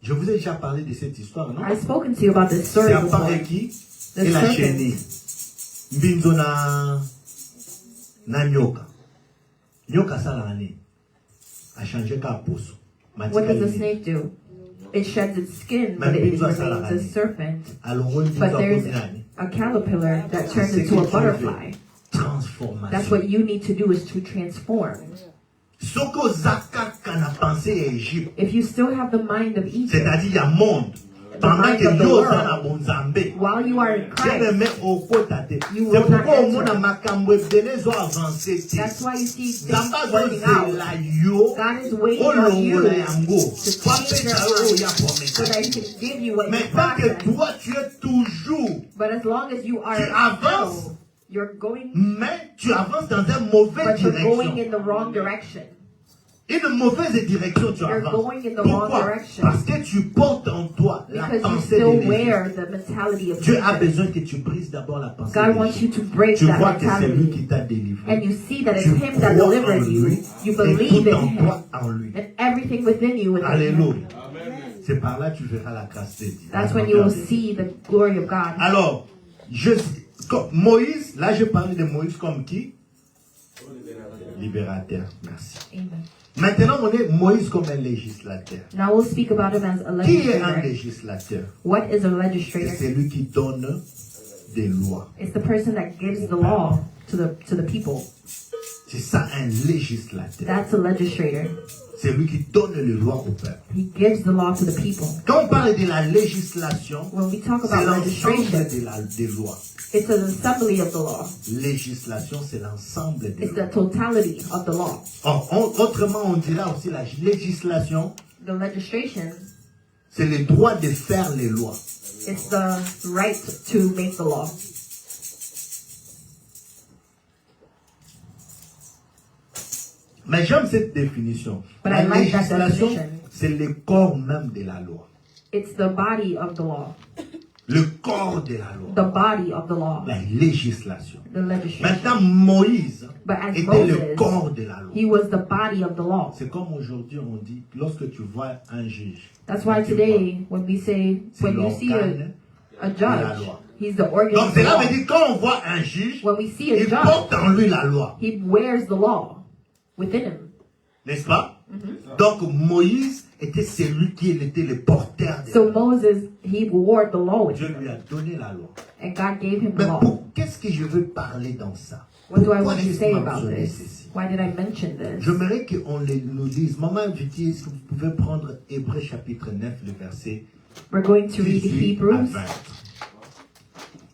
Je vous ai déjà parlé de cette histoire, non? I've spoken to you about this story Serpent before. et qui? The Et la serpent. chenille. Mbinzo na nyoka. Nyoka sala nini? A changé ka poso. What does the snake do? It sheds its skin, but it remains a serpent. Alors, But there's a caterpillar that turns into a butterfly. transformation. That's what you need to do, is to transform. Soko zakaka na pensée Égypte. If you still have the mind of Egypt, C'est-à-dire, il y a monde. the Pendant mind que of the yo za na world, bonzambe. while you are in Christ, Bien-aimé, okota te. You C'est will not pourquoi au enter. monde a makambo ebele zo avancé te. that's why you see things Zamba working out. zozela yo. God is waiting on you Olongola yango. to Kwa change your pesa oyo ya mind so that He promesa. can give you what you Mais tant que process. toi, tu es toujours, But as long as you are tu avances, still, you're going, mais tu avances dans une mauvaise but you're going direction. in the wrong direction. Une mauvaise direction, tu You're avances. going in the wrong Pourquoi? direction. Parce que tu portes en toi la Because you pensée still de l'Égypte. wear the mentality of Dieu a Egypt. besoin que tu brises d'abord la pensée God de wants you l'Égypte. to break Tu that vois que c'est lui mentality. qui t'a délivré. And you see that it's Tu Him that crois en delivered you. lui You et believe tout in en Him. toi en lui. And everything within you is in Him. Alléluia. C'est par là que tu verras la grâce de Dieu. That's when you will see the glory of God. Alors, Comme Moïse, là je parlais de Moïse comme qui? Libérateur. Merci. Amen. Maintenant, on est Moïse comme un législateur. Now we'll speak about him as a Qui est un legislator. législateur? What is a C'est legislator? celui qui donne des lois. It's the person that gives the law to the people. C'est ça un législateur. That's a legislator. C'est lui qui donne les lois au peuple. He gives the law to the people. Quand on parle de la législation, When we talk c'est about l'ensemble legislation, des lois. it's an assembly of the law. Législation, c'est l'ensemble des It's lois. the totality of the law. Autrement, on dira aussi la législation, The legislation, c'est le droit de faire les lois. it's the right to make the law. Mais j'aime cette définition. But La I like that législation, definition. c'est le corps même de la loi. It's the body of the law. Le corps de la loi. The body of the law. La législation. The legislation. Maintenant, Moïse But as était le Moses, corps de la loi. he was the body of the law. C'est comme aujourd'hui on dit, lorsque tu vois un juge, That's why tu today, when we say, C'est when you see l'organe a de la judge, loi. he's the organ donc of the cela law. veut dire quand on voit un juge, When we see a il judge, porte en lui la loi, he wears the law within him. n'est-ce pas? Donc Moïse était celui qui était le porteur de So la loi. Moses, he wore the law with Dieu him, lui a donné la loi. and God gave him the Mais law. qu'est-ce que je veux parler dans ça? What do I Pourquoi want to j'ai say about mentionné this? ceci? Why did I mention this? J'aimerais qu'on nous dise, Maman Viti, est-ce que vous pouvez prendre Hébreux chapitre 9, le verset We're going to read 18 à Hebrews, 20.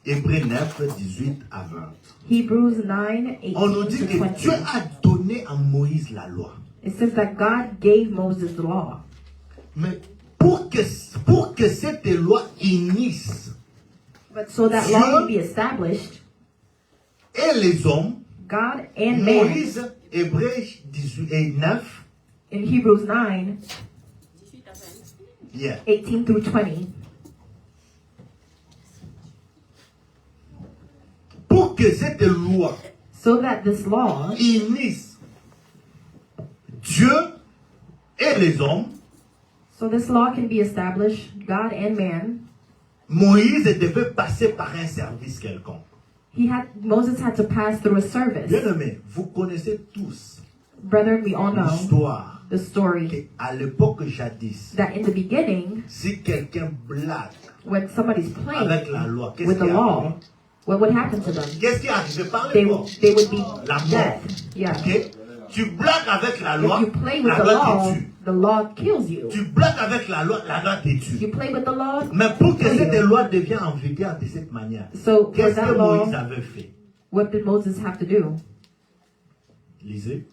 Hébreux 9, 18 à 20. Hebrews 9, On nous 18 dit to que 20. Dieu a donné à Moïse la loi. It says that God gave Moses the law. Mais pour que cette loi unisse But so that Dieu- law can be established, et les hommes, God and man, Moïse, Hébreux 18 et 9, in Hebrews 9, 18 à 20. yeah, 18 through 20, pour que cette loi so that this law unisse Dieu et les hommes, So this law can be established, God and man. Moïse devait passer par un service quelconque. Moses had to pass through a service. Bien aimé, vous connaissez tous Brethren, we all know l'histoire the story qu'à l'époque jadis, that in the beginning, si quelqu'un blague when somebody's playing avec la loi, qu'est-ce with qui the law, arrive? what would happen to them? Qu'est-ce qui arrive? Par They, les morts. they would be La mort. dead. Yeah. Ok? Tu blagues avec la loi, If you play with la the loi law, te tue. the law kills you. Tu blagues avec la loi te You tue. play with the law, Mais pour que kill cette you. loi devienne en vigueur de cette manière, So for qu'est-ce that que law, Moïse avait fait? what did Moses have to do? Lisez.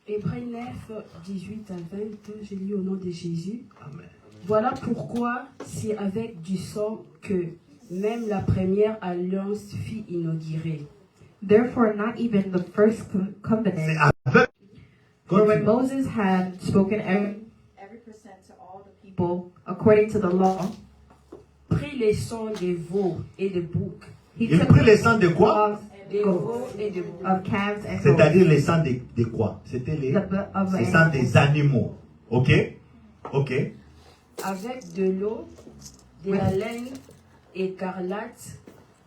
Hébreux 9, 18 à 20, je lis au nom de Jésus. Amen. Voilà pourquoi c'est avec du sang que même la première alliance fut inaugurée. Therefore, not even the first C'est covenant, avec. for when Continue. Moses had spoken every percent to all the people according to the law, Pris les sangs des veaux et des boucs, he Il took prit le sang de quoi? of des goats, veaux et des boucs, of calves and goats, C'est-à-dire le sang de quoi? C'était the blood of le sang des animaux. Ok? Ok? avec de l'eau, de la laine écarlate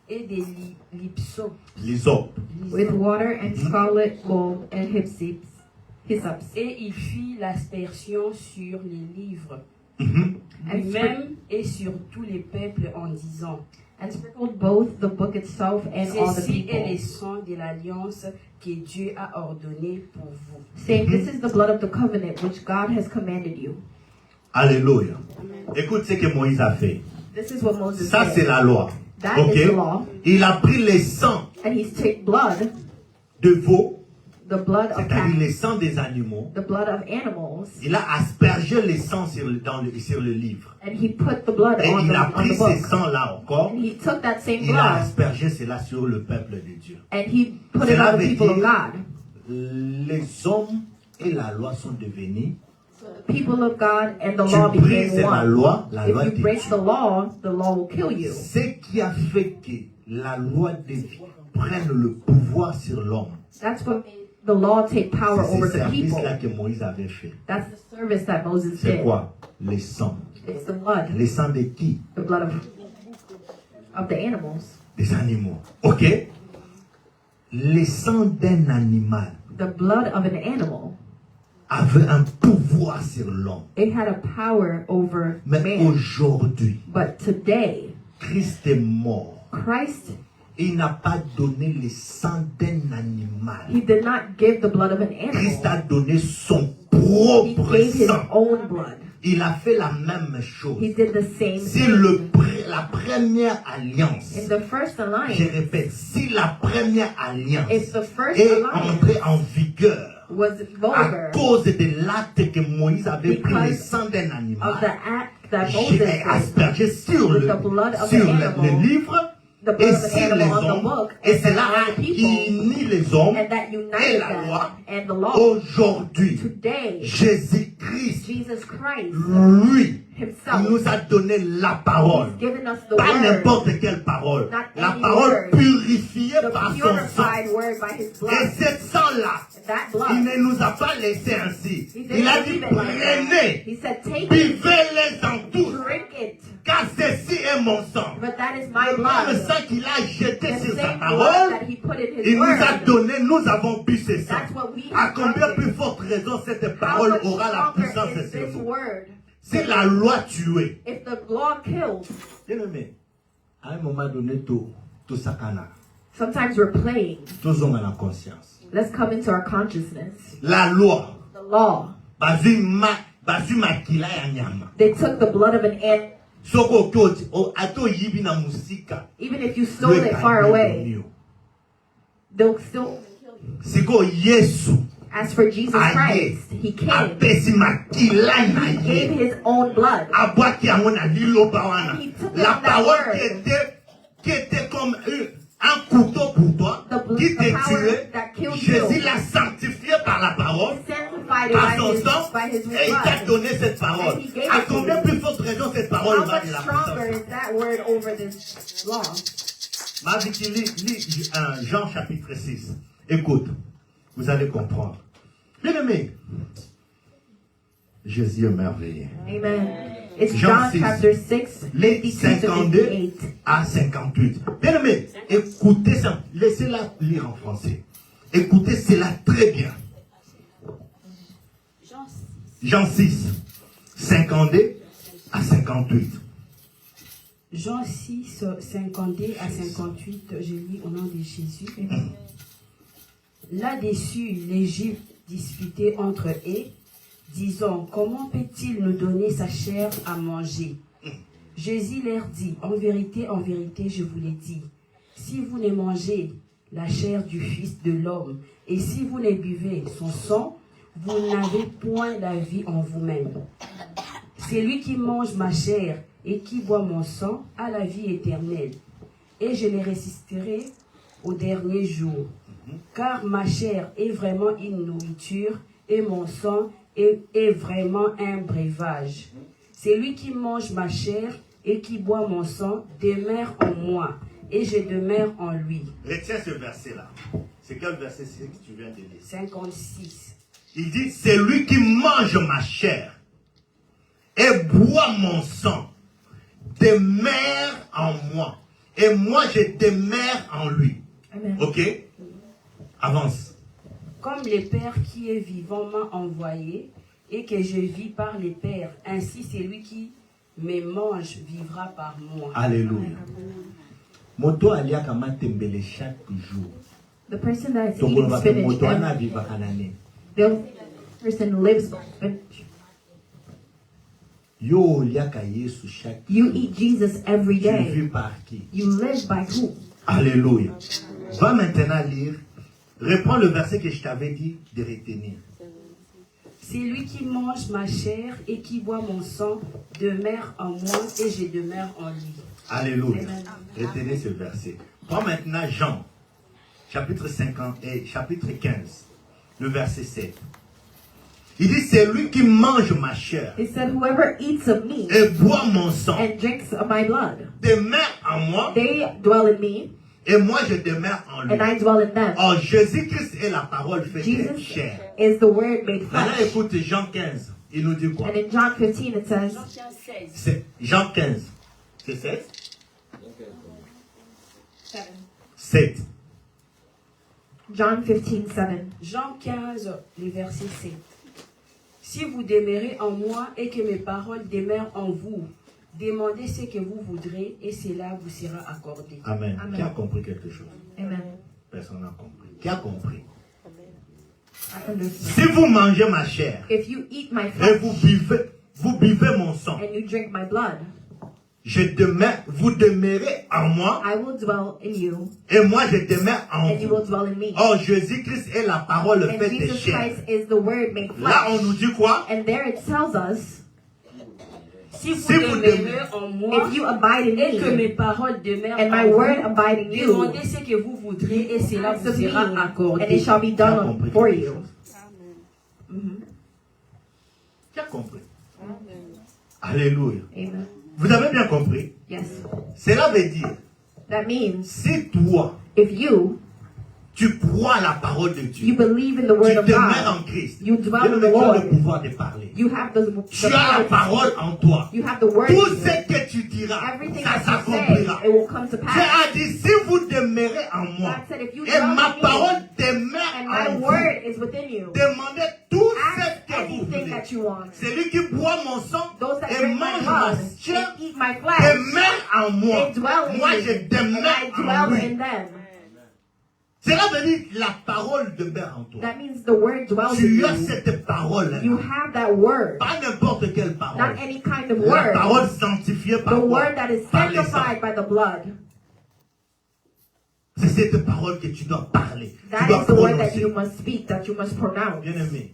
et des lipsaux. L'hysope. with water and scarlet gold and hyssops, Et il fit l'aspersion sur les livres, Mhm. and, lui-même et sur tous les peuples en disant, and sprinkled both the book itself and all the ceci est le people, sang de l'alliance que Dieu a ordonné pour vous. saying, "This is the blood of the covenant which God has commanded you." Alléluia. Écoute ce que Moïse a fait. This is what Moses Ça, c'est did. la loi. That Ok? is the law. Il a pris le sang And he's take blood, de veau, the blood of c'est-à-dire calves, le sang des animaux. the blood of animals, Il a aspergé le sang sur le livre. and he put the blood Et on il a the pris ce book. sang-là encore. And he took that same Il a blood aspergé cela sur le peuple de Dieu. and he put it Cela on the veut people of dire God. les hommes et la loi sont devenus. People of God and the Tu law brises became la one. loi If you te break tue. the law will kill you. Ce qui a fait que la loi prenne le pouvoir sur l'homme, That's what made the law take power c'est over ce the people. service-là que Moïse avait fait. That's the service that Moses C'est did. quoi? Le sang. It's the blood. Le sang de qui? The blood of of the animals. Des animaux. Ok? Le sang d'un animal The blood of an animal, avait un pouvoir sur l'homme. it had a power over Mais man. aujourd'hui, But today, Christ est mort. Christ, Il n'a pas donné le sang d'un animal. he did not give the blood of an Christ a animal. donné son He propre gave his sang. own blood. Il a fait la même chose. He did the same Si thing. la première alliance, In the first je alliance, répète, si la première alliance if the first est alliance entrée en vigueur was à over cause de l'acte que Moïse avait pris le Because sang d'un of the animal, act that j'ai Moses did, aspergé sur with le, the blood of sur the le animal, livre the blood et of the sur les animal on the hommes, book, et and cela on a the people, uni les hommes and that et united la them, loi. and the law. Aujourd'hui, Today, Jésus-Christ, Jesus Christ lui, himself, il nous a donné la parole. he's given us the Pas word, n'importe quelle parole. Not La any parole word. purifiée the par son sang. purified word by his Et blood. ce sang-là, That il blood, ne nous a pas laissé ainsi. he Il a didn't dit, leave it like that. prenez, He said, take it, buvez-les en tous, drink it, car ceci est mon sang. but that is my Le même blood. sang qu'il a jeté The sur sa same blood parole, that he put in his il nous a word. donné, nous avons bu ce sang. That's what we À have combien drunk plus it. forte raison cette How parole much aura la stronger puissance is sur this nous? word? Si la loi tuait, If the law kills, bien aimé, à un moment donné, tout ça cana, sometimes we're playing. tous ont la conscience. Let's come into our consciousness. La loi, The law. bazu makila ya nyama. They took the blood of an animal. Soko ato yibi na musika. Even if you stole it far away, they'll still kill you. Siko Yesu As for Jesus aye Christ, he came. apesi makila na He gave ye. his own blood. Abwaki yango na liloba wana. He took La that parole word. qui était comme un couteau pour toi, qui The te power tuait. that killed Jésus you. l'a sanctifié par la parole. He sanctified it Par son sang, by his et il t'a blood. donné cette parole. And he gave À it to combien you. plus forte raison cette parole How va much de la stronger puissance? is that word over this law? Ma vie, lis Jean chapitre 6. Écoute, vous allez comprendre. Bien aimé, Jésus est merveilleux. Amen. It's Jean John 6, chapter 6, les 52 to 52 58. à 58. Bien aimé, écoutez ça. Laissez-la lire en français. Écoutez cela très bien. Jean 6, 52 à 58. Jean 6, 52 à 58, je lis au nom de Jésus. Là-dessus, les Juifs disputaient entre eux, disant, comment peut-il nous donner sa chair à manger? Jésus leur dit, en vérité, je vous l'ai dit, si vous ne mangez la chair du Fils de l'homme, et si vous ne buvez son sang, vous n'avez point la vie en vous-même. Celui qui mange ma chair et qui boit mon sang a la vie éternelle, et je les ressusciterai au dernier jour. Car ma chair est vraiment une nourriture, et mon sang est vraiment un breuvage. Celui qui mange ma chair et qui boit mon sang demeure en moi, et je demeure en lui. Retiens ce verset-là. C'est quel verset c'est que tu viens de lire? 56. Il dit, c'est lui qui mange ma chair et boit mon sang, demeure en moi. Et moi, je demeure en lui. Amen. Ok? Avance. Comme le Père qui est vivant m'a envoyé, et que je vis par le Père, ainsi celui qui me mange vivra par moi. Alléluia. Moto alia kama tembele chaque jour. The person that's Donc on eating va faire spinach, moto ana viva kanane. the person lives by spinach. Yo liaka Yesu chaque You jour. eat Jesus every Tu day. vis par qui? You live by who? Alléluia. Va maintenant lire. Reprends le verset que je t'avais dit de retenir. C'est lui qui mange ma chair et qui boit mon sang demeure en moi et je demeure en lui. Alléluia. Amen. Retenez ce verset. Prends maintenant Jean, chapitre 50 et chapitre 15, le verset 7. Il dit, c'est lui qui mange ma chair It said, whoever eats of me et boit mon sang and drinks of my blood, demeure en moi they dwell in me, et moi je demeure en lui. and I dwell in them. Or Jésus-Christ est la parole faite Jesus chair. is the word made Maintenant flesh. écoute Jean 15. Il nous dit quoi? And in John 15 it says, C'est Jean 15. C'est 16? 7. John 15:7. Jean 15, le verset 7. Si vous demeurez en moi et que mes paroles demeurent en vous, demandez ce que vous voudrez et cela vous sera accordé. Amen. Amen. Qui a compris quelque chose? Amen. Personne n'a compris. Qui a compris? I understand. Si vous mangez ma chair If you eat my et flesh vous buvez mon sang, and you drink my blood, vous demeurez en moi I will dwell in you et moi je demeure en and you will vous. dwell in me. Or Jésus-Christ est la parole And faite Jesus chair. Christ is the word made Là on flesh. nous dit quoi? And there it tells us, Si vous Si vous demeurez en moi if you abide in et que me mes paroles demeurent and my en word vous, abide in you, demandez ce que vous voudrez et cela ask vous of me, sera and it accordé. shall be Qui a done compris for quelque you. chose? Qui a compris? Alléluia. Amen. Vous avez bien compris? Yes. Cela veut dire, That means si toi, if you tu crois à la parole de Dieu, you believe in the tu word of demeures God, en Christ, you dwell in tu the as le Lord, pouvoir de parler. you have the Tu as la power. parole en toi. You have the word. Tout in you. ce que tu diras, Everything ça that you s'accomplira. say, it will come to Dieu pass. a dit, si vous demeurez en moi, God said, if you et dwell ma in me, parole demeure and en my vous, word is within you, demandez tout ask ce que vous anything voulez. that you want. Celui qui boit mon sang Those that et drink my mange ma blood chair and eat my flesh, demeure en moi. they dwell in Moi, me, je and I demeure en dwell lui. in them. Cela veut dire que la parole demeure en toi. That means the word dwells in Tu as you. cette parole. You have that word, Pas n'importe quelle parole. not any kind of La word. parole sanctifiée par The quoi? word that is Par les sanctified by the blood. C'est cette parole que tu dois parler. Tu That dois is the word that prononcer. you must speak, that you must pronounce. Bien-aimé,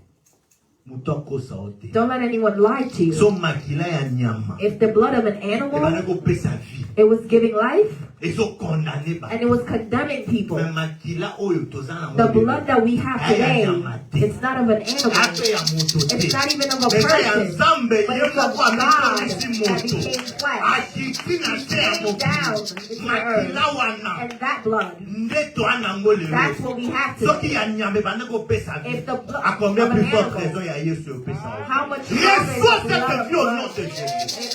mutoko saote. Don't let anyone lie to you. So makila ya nyama. If the blood of an Et animal, banako pe sa vie. it was giving life, Et so condamné par. and it was condemning people. Mais makila oyo tozana The blood that we have today, it's not of an animal. Ape ya moto te. It's not even of a Mais ya person, nzambe but ye it's of moko God abitonisi that moto. became flesh. Akiti na se ya Came down mokili. into the Makila earth. wana. And that blood, Nde to anango lelo. that's what we have Soki today. ya nyambe banako pe sa vie. If the blood A combien of an plus forte animal, raison ya Yesu pe sa vie. how much stronger is Reçois the blood cette of vie au nom blood? de Jésus.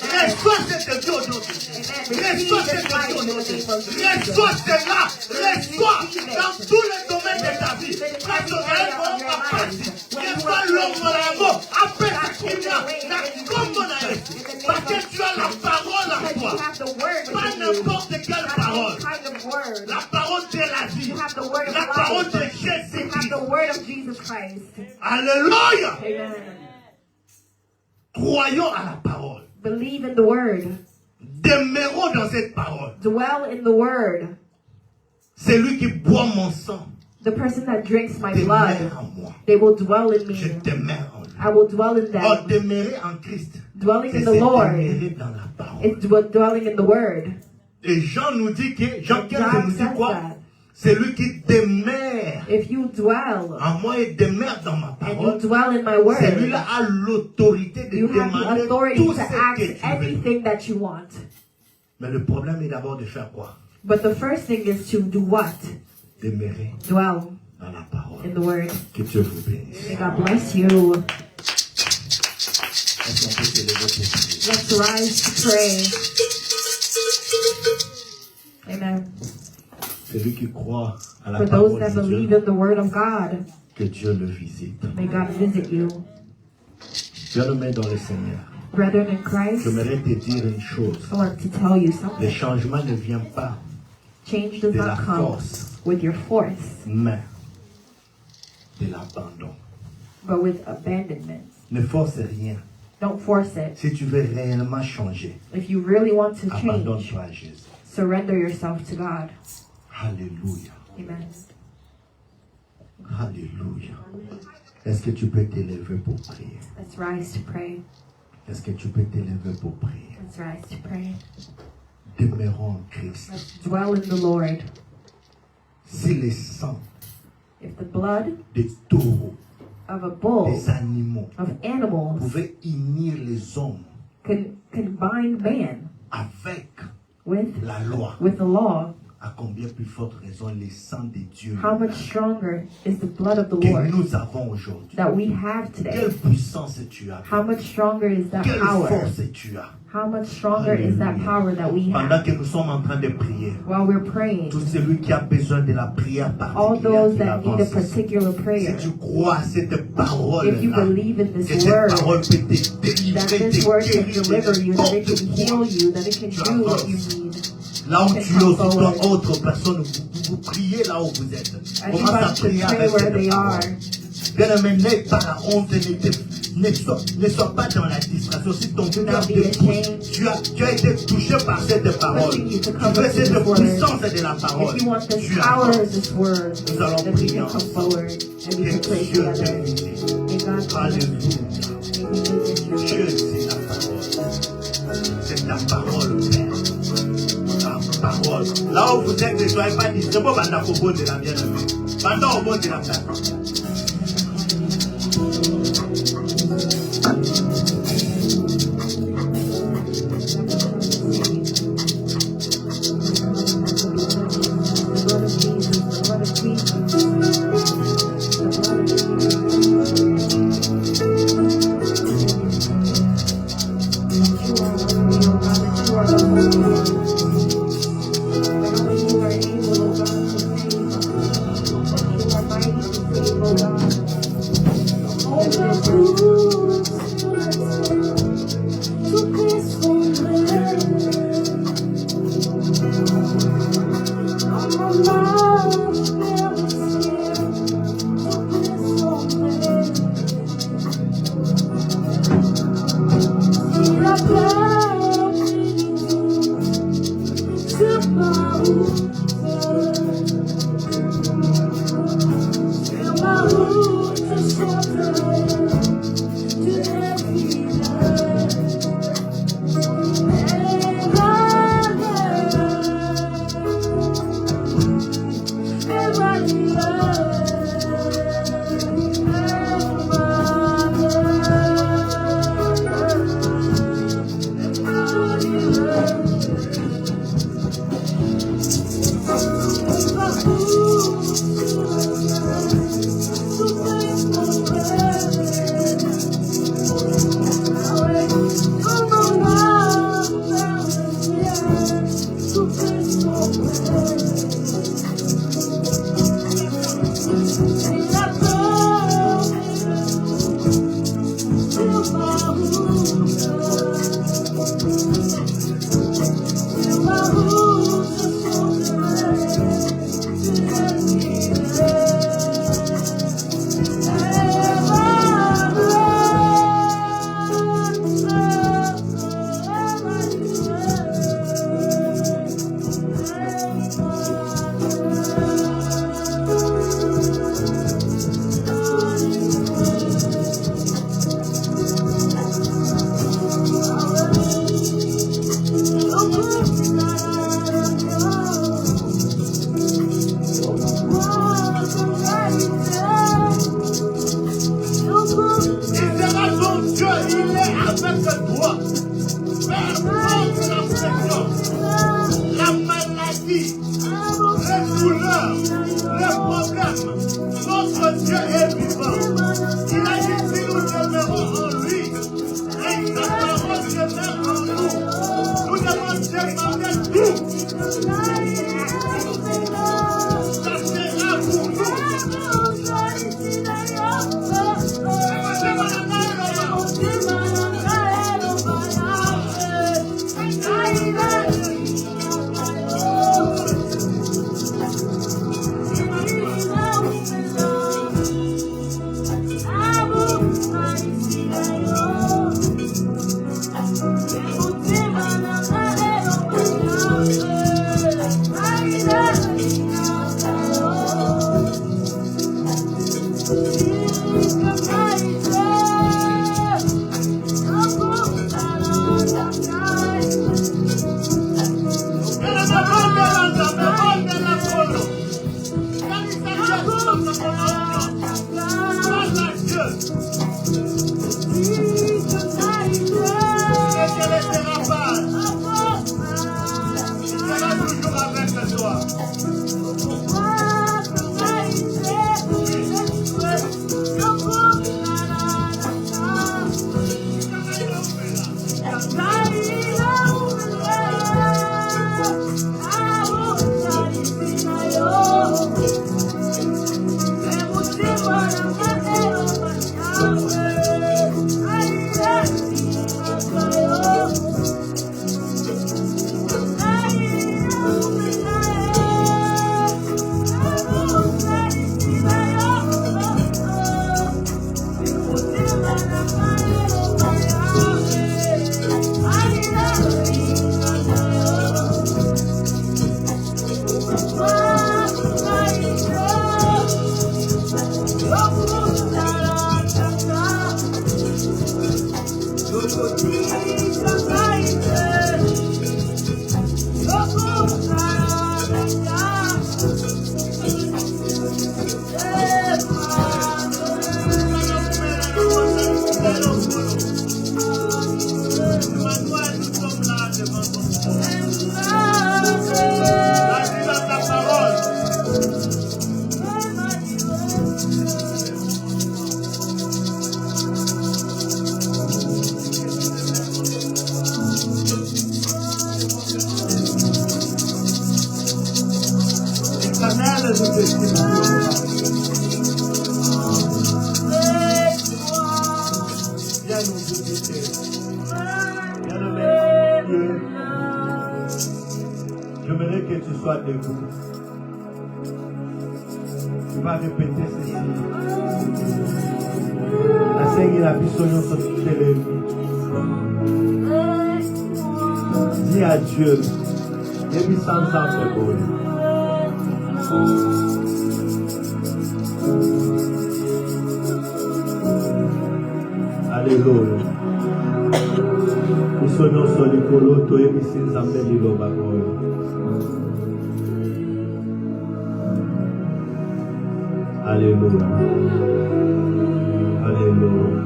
Amen. Reçois cette vie au nom de Jésus. Amen. Reçois Receive cette this life vie au in nom the de Jésus. name of Jesus. Reçois cela. Reçois dans tous les domaines de ta vie. Quand tu regardes mon papa, reçois l'homme là-haut. Après ce qu'il y a, la commune à Jésus. Parce que tu as la parole en Because you toi. have the word Pas within you. n'importe quelle Not parole. any kind of word. La parole de la vie. You have the word of La parole life. de You have Jésus-Christ. the word of Jesus Christ. Alléluia. Amen. Croyons à la parole. Believe in the word. Demeurons dans cette parole. Dwell in the word. Celui qui boit mon sang The person that drinks my demeure blood, en moi. they will dwell in Je me. demeure en lui. I will dwell in Or them. demeurer en Christ. Dwelling C'est in the Lord. demeurer dans la parole. It's dwelling in the word. Et Jean nous dit que, Jean 15 God nous dit says quoi? that. C'est lui qui demeure If you dwell en moi et demeure dans ma and you parole. dwell in my word, Celui-là a l'autorité de you have the demander authority tout to ce que ask tu veux. anything that you want. Mais le problème est d'abord de faire quoi? But the first thing is to do what? Demeurer Dwell dans la parole. in the word. Que Dieu vous bénisse. May God bless you. Est-ce qu'on peut se lever pour prier? Let's rise to pray. Amen. Celui qui croit à la For parole those that de believe Dieu, in the word of God, que Dieu le visite. may God visit you. Bien-aimé dans le Seigneur, Brethren in Christ, j'aimerais te dire une chose. I want to tell you Le something. changement ne vient pas, Change does de la not come force. with your force, mais de l'abandon. but with abandonment. Ne force rien. Don't force it. Si tu veux réellement changer, If you really want to change, abandonne-toi à Jésus. surrender yourself to God. Alléluia. Amen. Alléluia. Est-ce que tu peux t'élever pour prier? Let's rise to pray. Est-ce que tu peux t'élever pour prier? Let's rise to pray. Demeurons en Christ. Let's dwell in the Lord. Si le sang If the blood des taureaux, of a bull, des animaux, of animals, pouvait unir les hommes can bind man avec with la loi, the law, À combien plus forte raison les sangs de Dieu how much stronger is the blood of the que Lord nous avons aujourd'hui. that we have today? Quelle puissance tu as. How much stronger is that Quelle power? force tu as. How much stronger is that power that we Pendant have que nous sommes en train de prier, while we're praying? tout celui qui a besoin de la prière All particulière those qu'il that need a avance. particular prayer, Si tu crois à cette parole, if you believe in que this cette word, parole peut te that délivrer, this te word can guérir deliver you, that it de can heal you, that it can do what you need. là où can tu es come aussi, toi, forward. autre personne, vous priez là où vous êtes. Commence à Everybody should prier pray avec where cette they parole. are. Bien-aimé, n'aie pas la honte, ne sois pas dans la distraction. Si ton cœur not te be touche, ashamed. tu as été touché par cette parole. Pushing you to Tu come veux up to cette this word. puissance de la parole. If you want the Tu power as of this word, Nous allons then we prier can come ensemble. forward and we Que can pray Dieu together. bénisse. May God bless Alléluia. you. May He visit you. Dieu, c'est la parole. C'est ta parole, Père. Ta parole. Là où vous êtes, ne soyez pas dit, c'est bon, pendant qu'au bon de la bien-aimée. Pendant au bon de la bien-aimée. J'aimerais que tu sois debout. Tu vas répéter ceci. La Seigneur a vu son nom sur dis à Dieu. Et puis sans Alléluia. Nous sommes sur le colo, toi et puis sans embellir le bagage. Alléluia. Alléluia.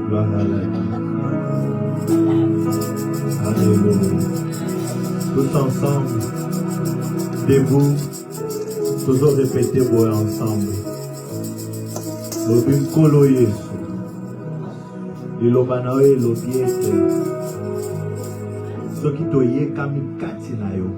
Gloire à Dieu. Alléluia. Tous ensemble, debout, toujours répéter pour ensemble. Nous sommes coloyés. Nous sommes coloyés.